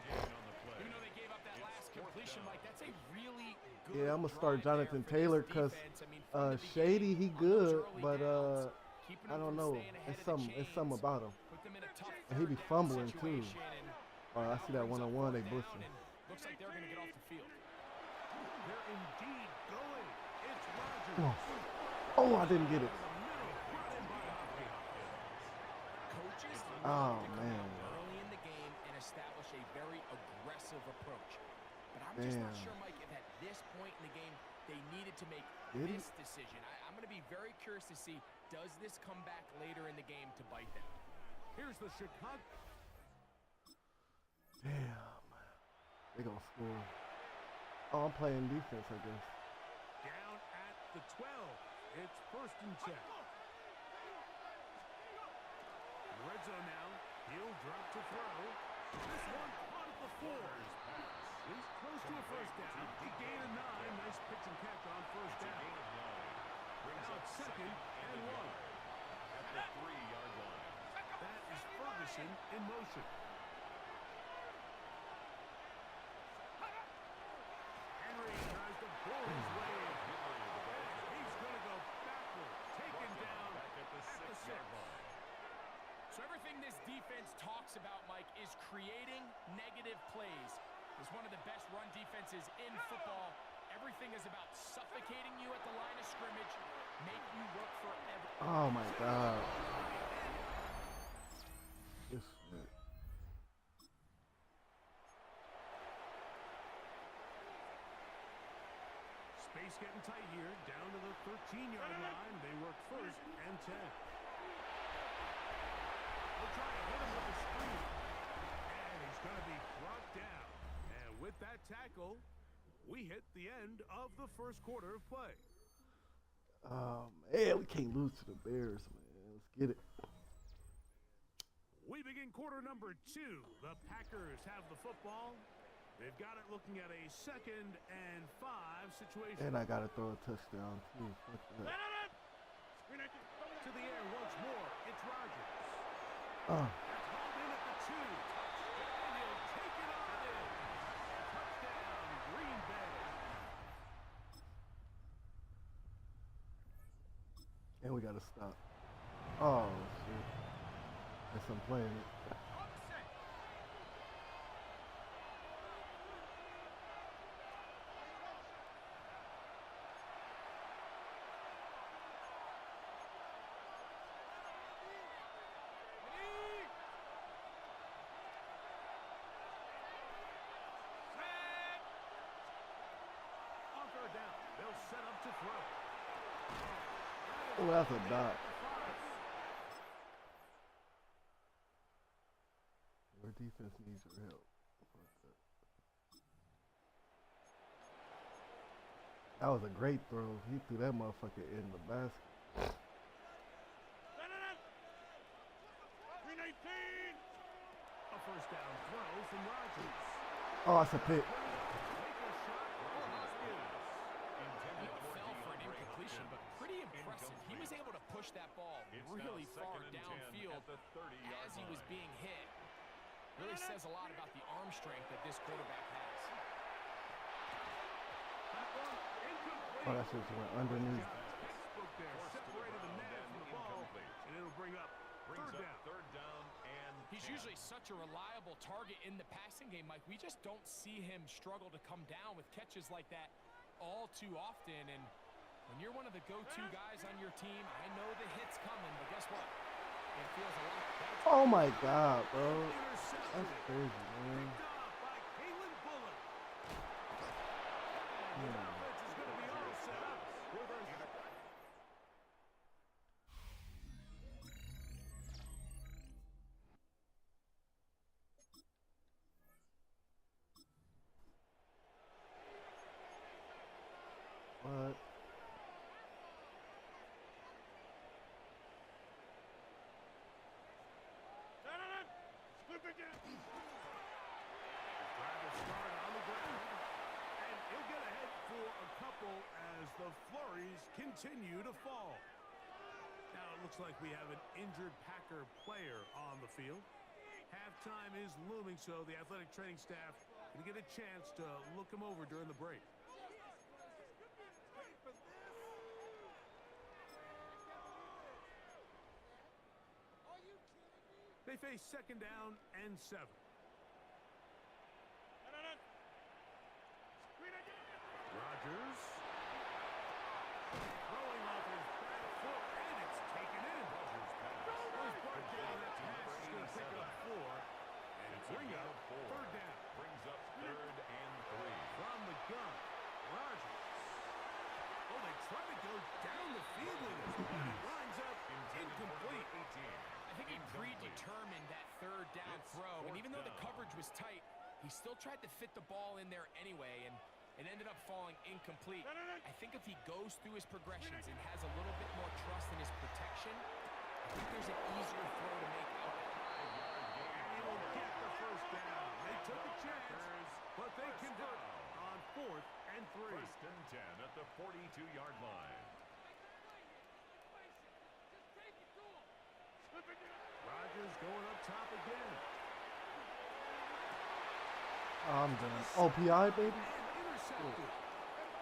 gain on the play. Even though they gave up that last completion, Mike, that's a really good Yeah, I'm gonna start drive there Jonathan for this Taylor because defense. I mean, from the Shady, he beginning, on good, those early but downs, keeping I them don't from know. staying ahead It's of the something chains, about him. put them in a tough And he be third down fumbling, too. situation, and Oh, I see that brings up one-on-one, they fourth blitzing. down, and looks like they're going to get off the field. They're indeed going. It's Rodgers. Oh, I didn't get it. Coaches Oh, love to come man. out early in the game and establish a very aggressive approach. But I'm just not Damn. sure, Mike, if at this point in the game they needed to make Did he? this decision. I'm going to be very curious to see, does this come back later in the game to bite them? Here's the Chicago. Damn. They gonna score. Oh, I'm playing defense, I guess. Down at the 12. It's first and 10. Red zone now. He'll drop to throw. This one caught at the 4. He's close to a first down. He gained a 9. Nice pitch and catch on first down. Brings up second and 1. At the 3-yard line. That is Ferguson in motion. Henry tries to pull his way in. He's going to go backward. Taken down Back at the 6-yard line. So everything this defense talks about, Mike, is creating negative plays. It's one of the best run defenses in football. Everything is about suffocating you at the line of scrimmage, make you work for every. Oh my God. This shit. Space getting tight here. Down to the 13-yard line. They work first and 10. They'll try to hit him with a screen. And he's going to be brought down. And with that tackle, we hit the end of the first quarter of play. Man, we can't lose to the Bears, man. Let's get it. We begin quarter number 2. The Packers have the football. They've got it looking at a 2nd and 5 situation. And I gotta throw a touchdown too. Fuck that. To the air once more. It's Rodgers. Oh. That's hauled in at the 2. And he'll take it on in. Touchdown, Green Bay. And we gotta stop. Oh shit. Guess I'm playing it. On third down, they'll set up to throw. Oh, that's a dot. Our defense needs your help. Fuck that. That was a great throw. He threw that motherfucker in the basket. 319. A first down throw from Rodgers. Oh, that's a pick. Take a shot. He fell for an incompletion, but pretty impressive. He was able to push that ball really far downfield as he was being hit. Really says a lot about the arm strength that this quarterback has. Oh, that shit just went underneath. Textbook there. Separated the man from the ball. And it'll bring up third down. And He's usually such a reliable target in the passing game, Mike. We just don't see him struggle to come down with catches like that all too often. And when you're one of the go-to guys on your team, I know the hit's coming, but guess what? It feels a lot better. Oh my God, bro. That's crazy, man. Picked off by Trying to start on the ground. And he'll get ahead for a couple as the flurries continue to fall. Now it looks like we have an injured Packer player on the field. Halftime is looming, so the athletic training staff going to get a chance to look him over during the break. They face second down and 7. Rodgers throwing off his back foot, and it's taken in. Was brought down. That pass is going to pick up 4 and bring up third down. Brings up 3rd and 3. From the gun, Rodgers. Oh, they try to go down the field with it, but it lines up incomplete. I think he predetermined that third down throw, and even though the coverage was tight, he still tried to fit the ball in there anyway, and it ended up falling incomplete. I think if he goes through his progressions and has a little bit more trust in his protection, I think there's an easier throw to make out there. And he'll get the first down. They took a chance, but they convert on 4th and 3. 1st and 10 at the 42-yard line. Rodgers going up top again. I'm done. OPI, baby. And intercepted.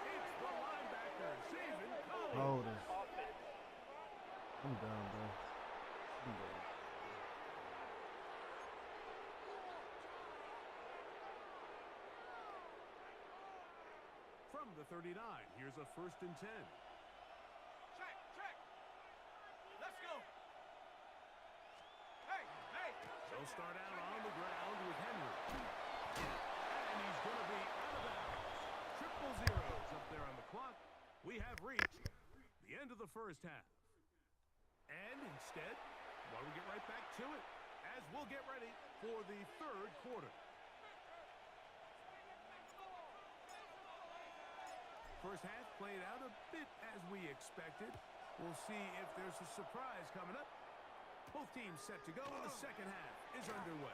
It's the linebacker, Zayvon Collins. Hold it. I'm done, bro. I'm done. From the 39, here's a 1st and 10. Check. Let's go. Hey. They'll start out on the ground with Henry. And he's going to be out of bounds. Triple zeros up there on the clock. We have reached the end of the first half. And instead, well, we get right back to it as we'll get ready for the 3rd quarter. First half played out a bit as we expected. We'll see if there's a surprise coming up. Both teams set to go, and the second half is underway.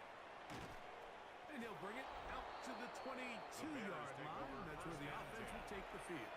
And he'll bring it out to the 22-yard line. That's where the offense will take the field.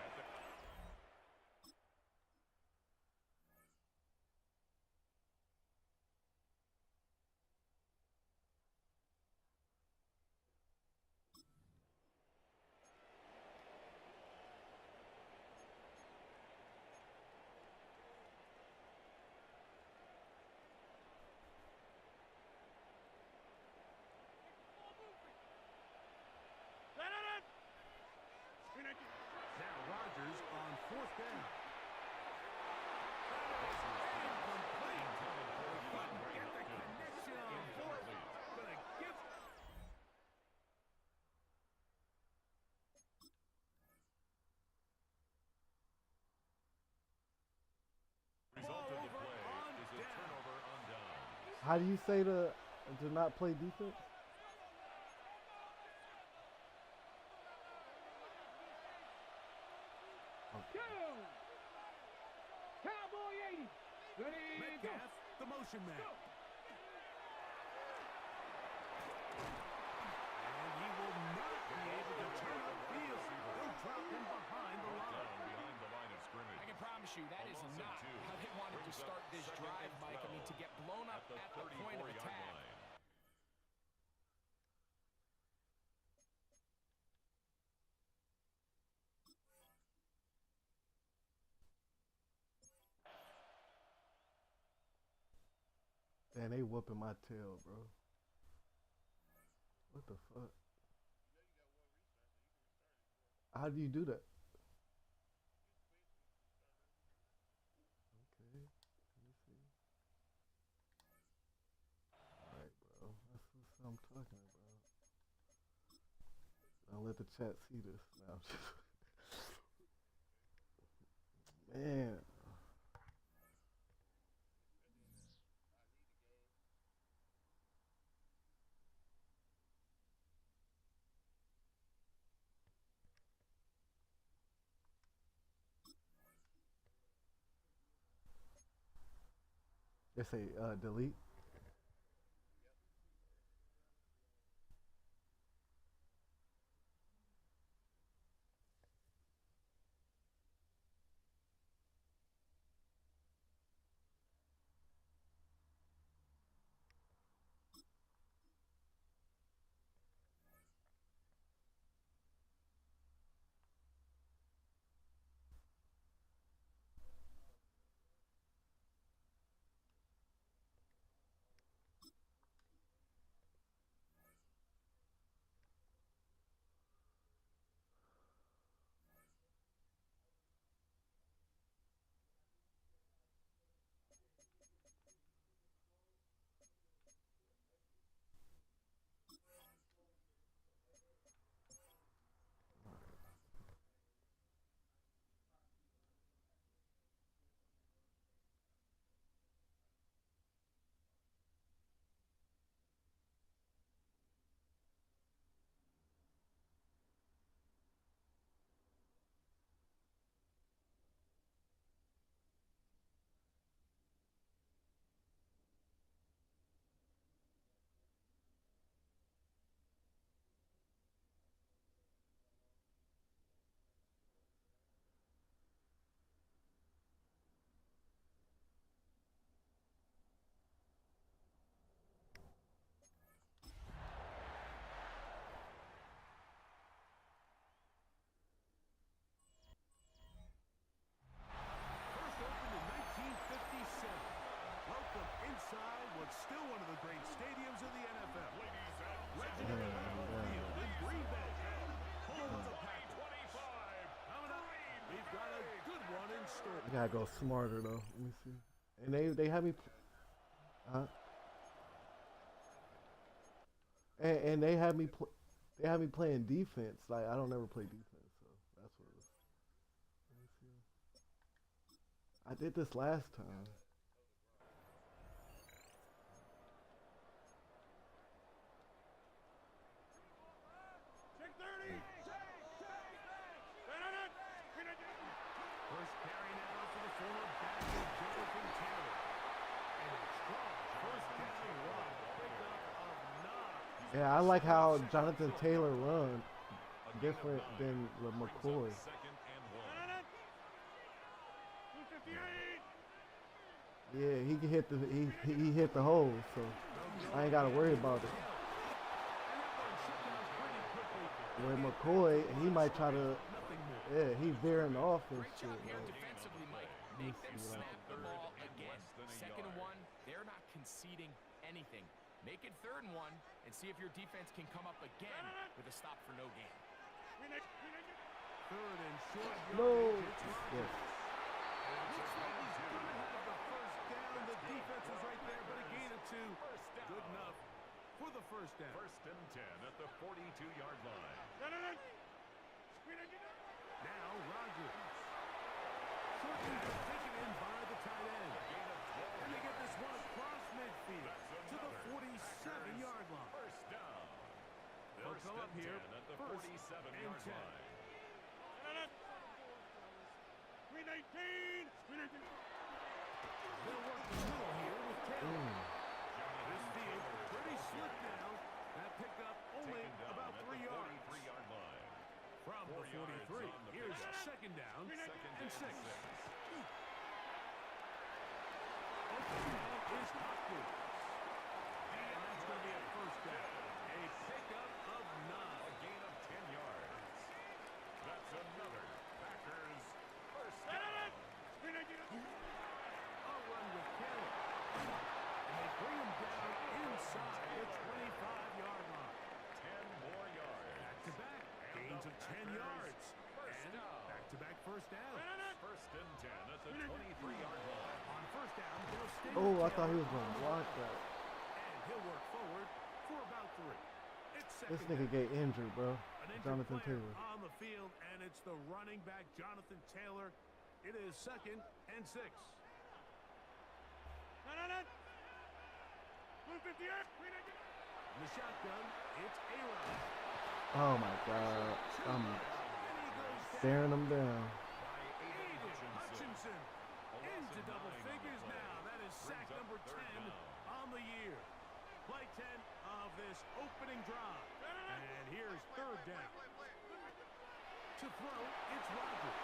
Now Rodgers on 4th down. Incomplete. Couldn't get the connection on 4th. Gonna give. Result of the play is a turnover on downs. How do you say to not play defense? Cowboy 80. Ready, go. Metcalf, the motion man. And he will not be able to turn upfield. They'll drop him behind the line. Down behind the line of scrimmage. I can promise you that is not how they wanted to start this drive, Mike. I mean, to get blown up at the point of attack. Man, they whooping my tail, bro. What the fuck? How do you do that? Okay, let me see. Alright, bro. That's what I'm talking about. Don't let the chat see this. Now, man. They say delete. I gotta go smarter though. Let me see. And they have me. And they have me. They have me playing defense. Like I don't ever play defense, so that's what it is. Let me see. I did this last time. Check 30. First carry now for the former Badger, Jonathan Taylor. And a strong first down run. Pickup of 9. Yeah, I like how Jonathan Taylor run different than McCoy. Yeah, he can hit the he hit the hole, so I ain't gotta worry about it. Where McCoy, he might try to, yeah, he's veering off and Great shit. job here Like, defensively, Mike. Make them snap the ball again. 2nd and 1, they're not conceding anything. Make it 3rd and 1 and see if your defense can come up again with a stop for no gain. 3rd and short. no. Looks Yes. like he's gonna have the first down. The defense is right there, but a gain of 2. Good enough for the first down. 1st and 10 at the 42-yard line. Now Rodgers. Shortly taken in by the tight end. And they get this one across midfield to the 47-yard line. First down. They'll come up here at the first 47-yard and 10. line. They'll work the middle here with Taylor. This field pretty slick now. That pickup only about 3 yards. 43-yard line. From the 43, here's 2nd down and 6. Open man is Hopkins. And that's going to be a first down. A pickup of 9. A gain of 10 yards. That's another Packers first down. A run with Taylor. And they bring him down inside the 25-yard line. 10 more yards. Back-to-back gains of 10 yards. And back-to-back first down. 1st and 10 at the 23-yard line. On first down, they'll stay Oh, with I thought he Taylor. was gonna block that. And he'll work forward for about 3. It's This 2nd nigga down. get injured, bro. An injured Jonathan player Taylor. on the field, and it's the running back, Jonathan Taylor. It is 2nd and 6. In the shotgun, it's A-Rod. Oh my God, I'm staring him down. Hutchinson into double figures now. That is sack number 10 on the year. Play 10 of this opening drive. And here's 3rd down. To throw, it's Rodgers.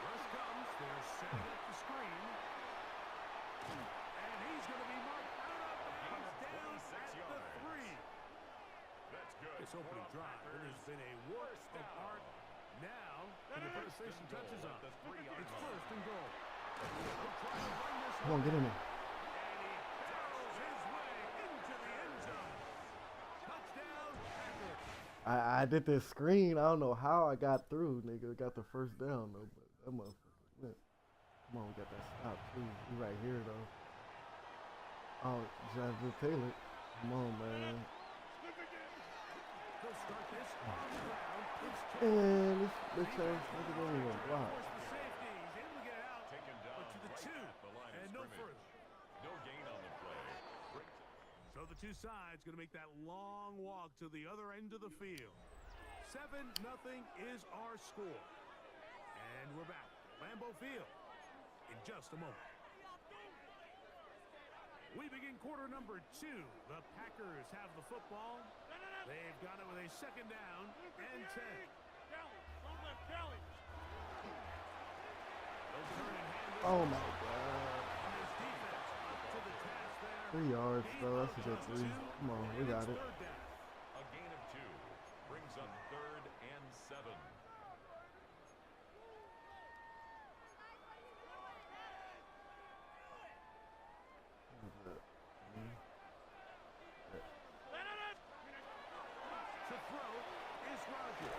Rush comes. They're setting up the screen. And he's going to be marked out of bounds down at the 3. That's good. This opening drive, it has been a work of art. Now, the demonstration touches on. It's 1st and goal. They'll try to run this Come on, get in there. and he barrels his way into the end zone. Touchdown, Packers. I did this screen. I don't know how I got through, nigga. Got the first down though, but that motherfucker went. Come on, we got that stop too. He right here though. Oh, Jonathan Taylor. Come on, man. They'll start this on the ground. It's And this bitch ass nigga don't even block. force the safety. He's able to get it out, Taken down but to the right 2 at the line of and no scrimmage. further. No gain on the play. So the two sides going to make that long walk to the other end of the field. 7-0 is our score. And we're back at Lambeau Field in just a moment. We begin quarter number 2. The Packers have the football. They've got it with a 2nd down and 10. Oh my God. 3 yards, bro. That's a good 3. Come on, we got it. A gain of 2 brings up 3rd and 7. To throw is Rodgers.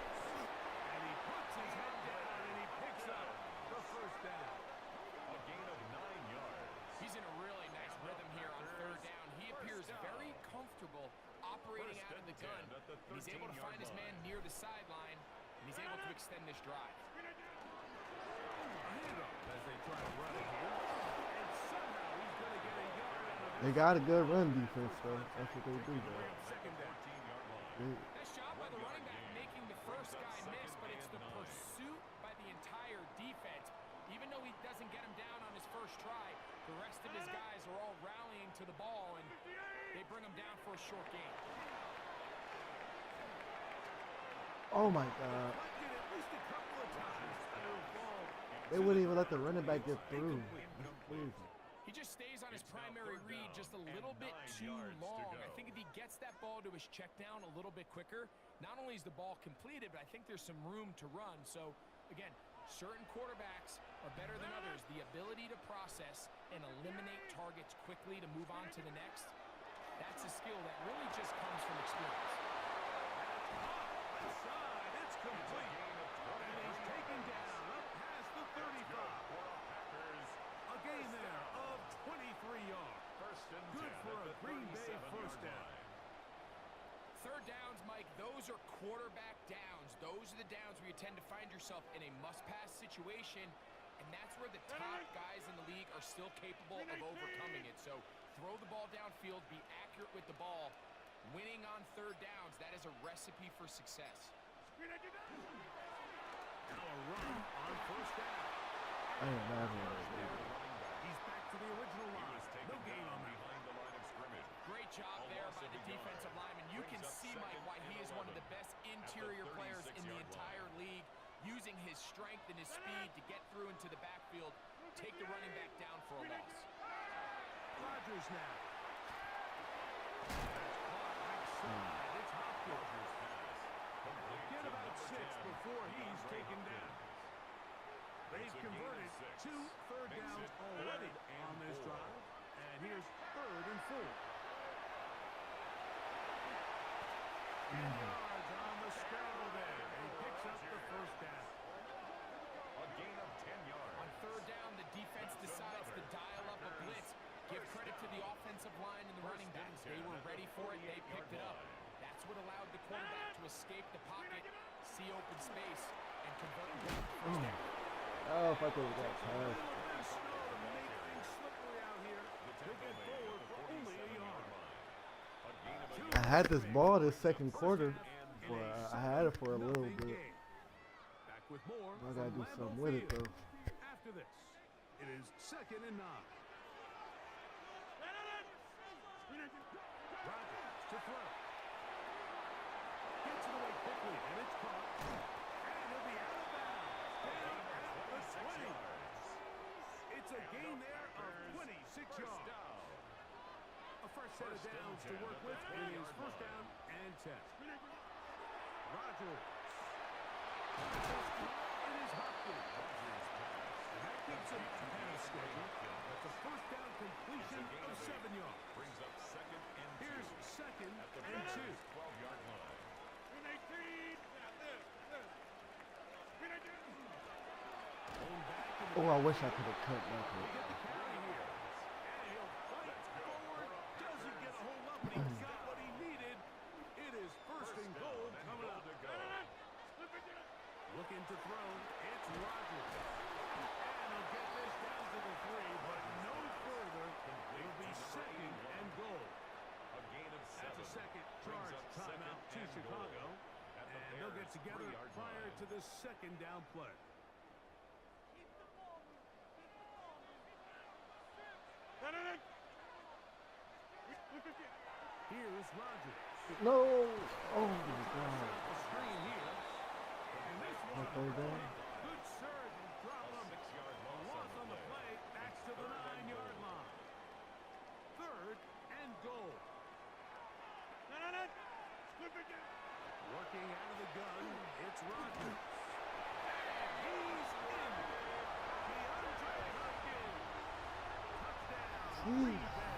And he puts his head down and he picks up the first down. He's in a really nice rhythm here on third down. He appears very comfortable operating out of the gun. And he's able to find his man near the sideline, and he's able to extend this drive. As they try to run it here. And somehow he's going to get a yard out of it. They got a good run defense, though. That's what they do, though. Second down. Nice job by the running back making the first guy miss, but it's the pursuit by the entire defense. Even though he doesn't get him down on his first try, the rest of his guys are all rallying to the ball, and they bring him down for a short gain. Oh, my God. They wouldn't even let the running back get through. That's crazy. He just stays on his primary read just a little bit too long. I think if he gets that ball to his check down a little bit quicker, not only is the ball completed, but I think there's some room to run. So, again, certain quarterbacks are better than others. The ability to process and eliminate targets quickly to move on to the next, that's a skill that really just comes from experience. It's complete. And he's taken down up past the 35. A gain there of 23 yards. Good for a Green Bay first down. Third downs, Mike, those are quarterback downs. Those are the downs where you tend to find yourself in a must-pass situation, and that's where the top guys in the league are still capable of overcoming it. So throw the ball downfield, be accurate with the ball. Winning on third downs, that is a recipe for success. Now a run on first down. I ain't mad at him. He's back to the original line. No gain on that. Great job there by the defensive lineman. You can see, Mike, why he is one of the best interior players in the entire league, using his strength and his speed to get through into the backfield, take the running back down for a loss. Rodgers now. It's Hopkins. Get about 6 before he's taken down. They've converted 2 third downs already on this drive. And here's 3rd and 4. Yards on the scramble there. And he picks up the first down. A gain of 10 yards. On third down, the defense decides to dial up a blitz. Give credit to the offensive line and the running backs. They were ready for it. They picked it up. That's what allowed the quarterback to escape the pocket, see open space, and convert it to first down. Oh, if I could have got past. I had this ball this second quarter. I had it for a little bit. I gotta do something with it though. After this, it is 2nd and 9. Rodgers to throw. Gets it away quickly, and it's caught. And he'll be out of bounds. Down at the 20. It's a gain there of 26 yards. A fresh set of downs to work with. It is 1st down and 10. Rodgers. It is Hopkins. And that gives him a pass schedule. That's a 1st down completion of 7 yards. Brings up 2nd and 2. Here's 2nd and 2. 12-yard line. Oh, I wish I could have cut that one. Looking to throw, it's Rodgers. And he'll get this down to the 3, but no further. It'll be 2nd and goal. A gain of 7. That's a second charge timeout to Chicago. And they'll get together prior to the 2nd down play. Here's Rodgers. No! Oh my God. The screen here. And this one, Third down. good surge and drop him. 6-yard A loss loss on the play. Back to the 9-yard line. 3rd and goal. Working out of the gun, it's Rodgers. And he's in. DeAndre Hopkins. Touchdown. Green Jeez. Bay.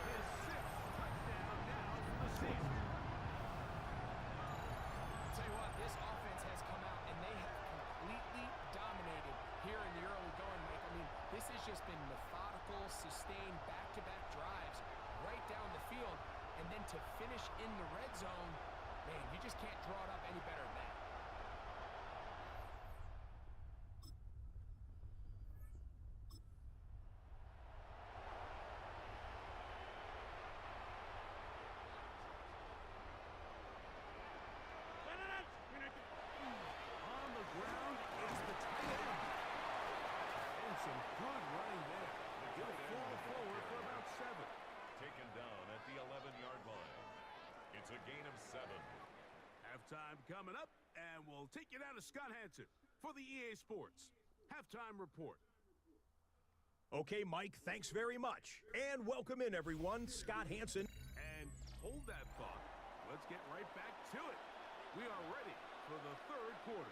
His 6th touchdown now for the season. I'll tell you what, this offense has come out, and they have completely dominated here in the early going, Mike. I mean, This has just been methodical, sustained, back-to-back drives right down the field. And then to finish in the red zone, man, you just can't draw it up any better than that. On the ground is the tight end. And some good running there. He'll fall forward for about 7. Taken down at the 11-yard line. It's a gain of 7. Halftime coming up, and we'll take you down to Scott Hansen for the EA Sports Halftime Report. Okay, Mike, thanks very much. And welcome in, everyone. Scott Hansen. And hold that thought. Let's get right back to it. We are ready for the third quarter.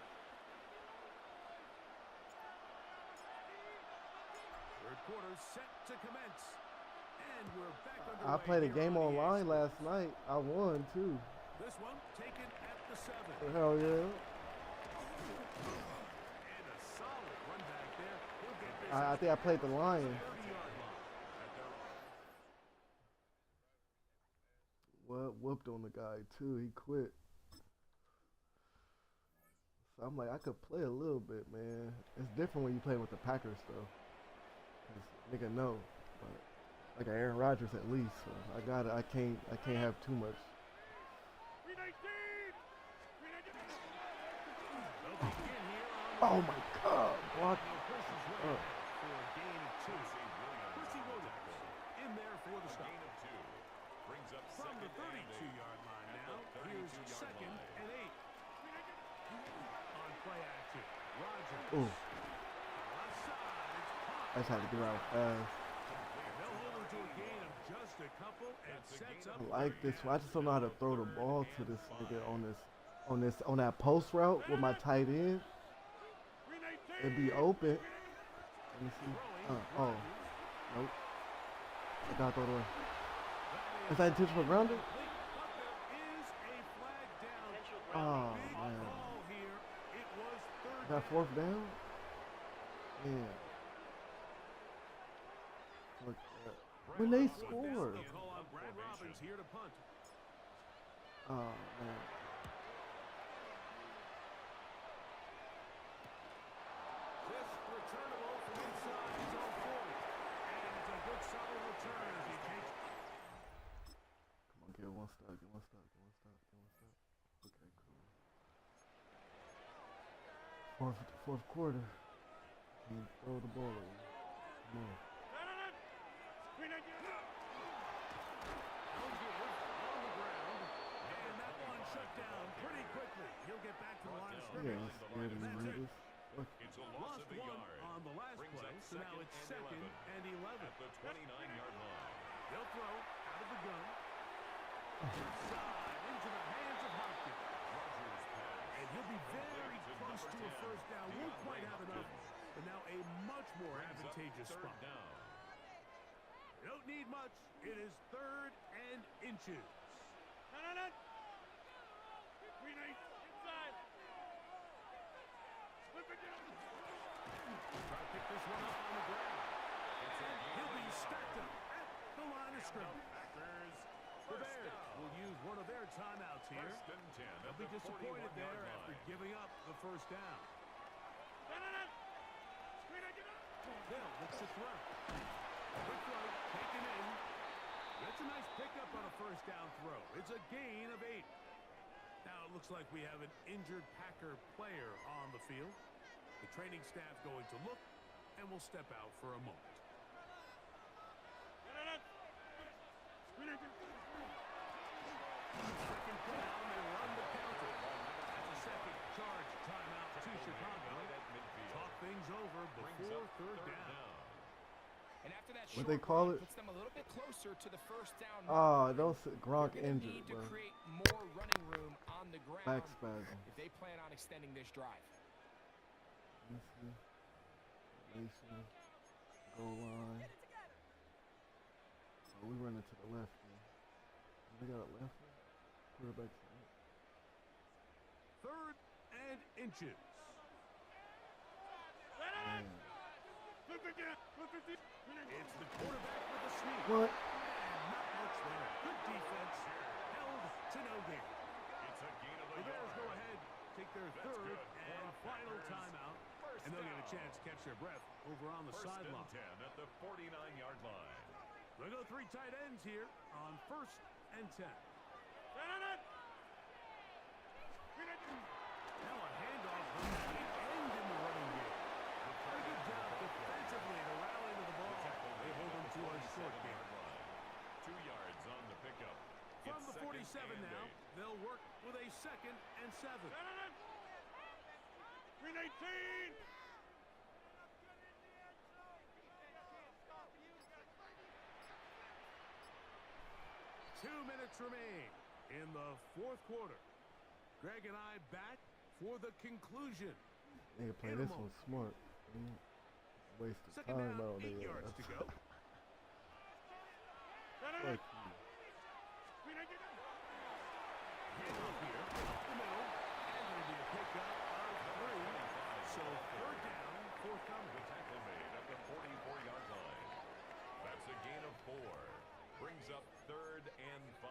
Third quarter set to commence. And we're back underway. I played a here game on EA online last Sports. night. I won too. This one taken at the 7. Hell yeah. And a solid run back there. He'll get this I think I played the Lion. 30-yard line. Well, whooped on the guy too. He quit. So I'm like, I could play a little bit, man. It's different when you play with the Packers though. 'Cause nigga know. But I got Aaron Rodgers at least, so I got it. I can't have too much. Oh my God! Block. For a gain of 2. Quincy Williams in there for the stop. Gain of 2. Brings up From the second and 32-yard line At now, the here's 32-yard second line. and 8. On play action, Rodgers. Ooh, Left side, it's caught. I just had to get out fast. They'll hold him to a gain of just a couple and sets up. I like this one. I just don't know how to throw the ball to this nigga on that post route with my tight end. It'd be open. Let me see. Oh, nope. I gotta throw it away. Is that intentional grounding? Oh man. Is that 4th down? Yeah. Look, when they scored. Call on Brad Robbins here to punt. Oh man. This returnable from inside his own 40. And it's a good solid return as he takes. Come on, get one stop, get one stop, get one stop, get one stop. Okay, cool. Fourth quarter. And throw the ball away. Come on. And that one shut down pretty quickly. He'll get back to the line of He scrimmage. ain't scared of these niggas. It's a loss Lost of a 1 yard. on the last Brings play, up so now it's second and 11. At the 29-yard line. They'll throw out of the gun. Inside into the hands of Hopkins. Rodgers pass. And he'll be very close to a first down. Won't quite have enough, but now a much more Brings up advantageous third spot. down. They don't need much. It is 3rd and inches. Try to pick this one up on the ground. He'll be stacked up at the line of scrimmage. The Bears will use one of their timeouts here. First and 10 at They'll be the disappointed 41-yard there after line. giving up the first down. They'll look to throw. Quick throw, taken in. That's a nice pickup on a first down throw. It's a gain of 8. Now it looks like we have an injured Packer player on the field. The training staff going to look, and we'll step out for a moment. Second down, they run the counter. That's a second charge timeout to Chicago. Talk things over before third down. And after that What short they call run it? puts them a little bit closer to the first down. Oh, don't sit Gronk They're gonna injured, need to bro. create more running room on the ground Back spasm. if they plan on extending this drive. Let me see. Mason. Goal line. Oh, we running to the left, man. They got a left one? Quarterback to the left. 3rd and inches. Man. It's the quarterback with the sneak. What? And not much there. Good defense. Held to no gain. It's a gain of The a Bears go yard. ahead, take their That's third good. and For final Packers. timeout. First And they'll get a down. chance to catch their breath over on the First and sideline. 10 at the 49-yard line. They go three tight ends here on 1st and 10. Now a handoff from the tight end in the running game. Pretty good job defensively to rally to the ball. They hold them to a short game. 2 yards on the pickup. From It's the 47 2nd and now, 8. they'll work with a 2nd and 7. Green 18. 2 minutes remain in the 4th quarter. Greg and I back for the conclusion. Nigga play In a this one moment. smart. Waste of 2nd time down, out 8 there. yards to go. Fuck you. Handoff here, up the middle, and it'll be a pickup of 3. So 3rd down, forthcoming. The tackle made at the 44-yard line. That's a gain of 4. Brings up 3rd and 5.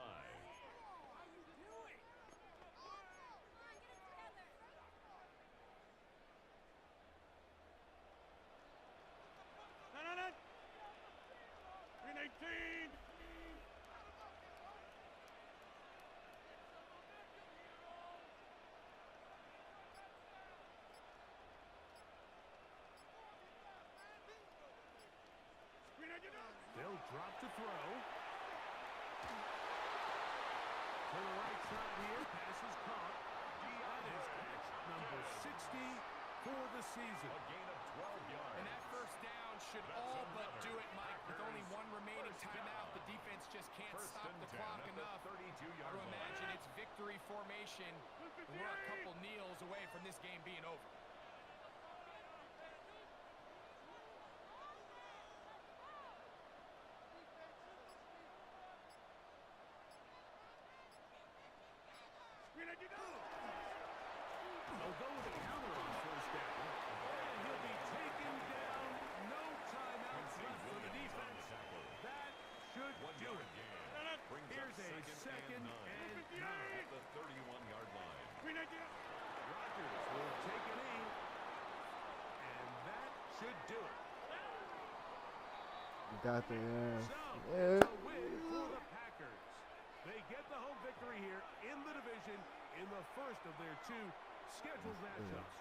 Green 18. They'll drop to throw. To the right side here, pass is caught. That is catch number 60 for the season. A gain of 12 yards. And that first down should all but do it, Mike. With only one remaining timeout, the defense just can't First stop and the 10 clock at the enough. 32-yard I would line. imagine it's victory formation. And we're a couple kneels away from this game being over. They'll go with a counter on 1st down. And he'll be taken down. No timeouts left for the defense. That should 1 do yard it. gain. Brings Here's up a 2nd and 9. at the 31-yard line. Rodgers will take a knee. And that should do it. You got the ass. So, Yeah. a win for the Packers. They get the home victory here in the division in the first of their 2 scheduled matchups.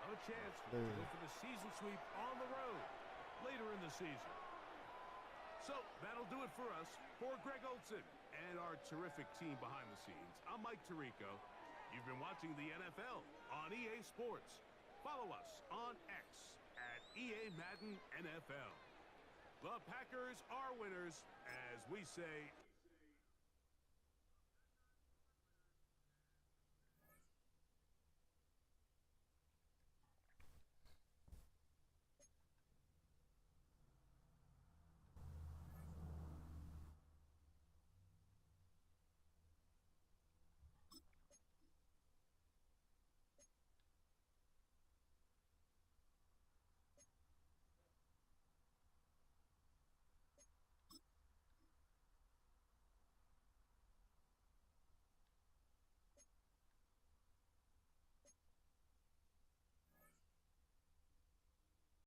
A chance to go for the season sweep on the road later in the season. So, that'll do it for us. For Greg Olson and our terrific team behind the scenes, I'm Mike Tirico. You've been watching the NFL on EA Sports. Follow us on X at EA Madden NFL. The Packers are winners, as we say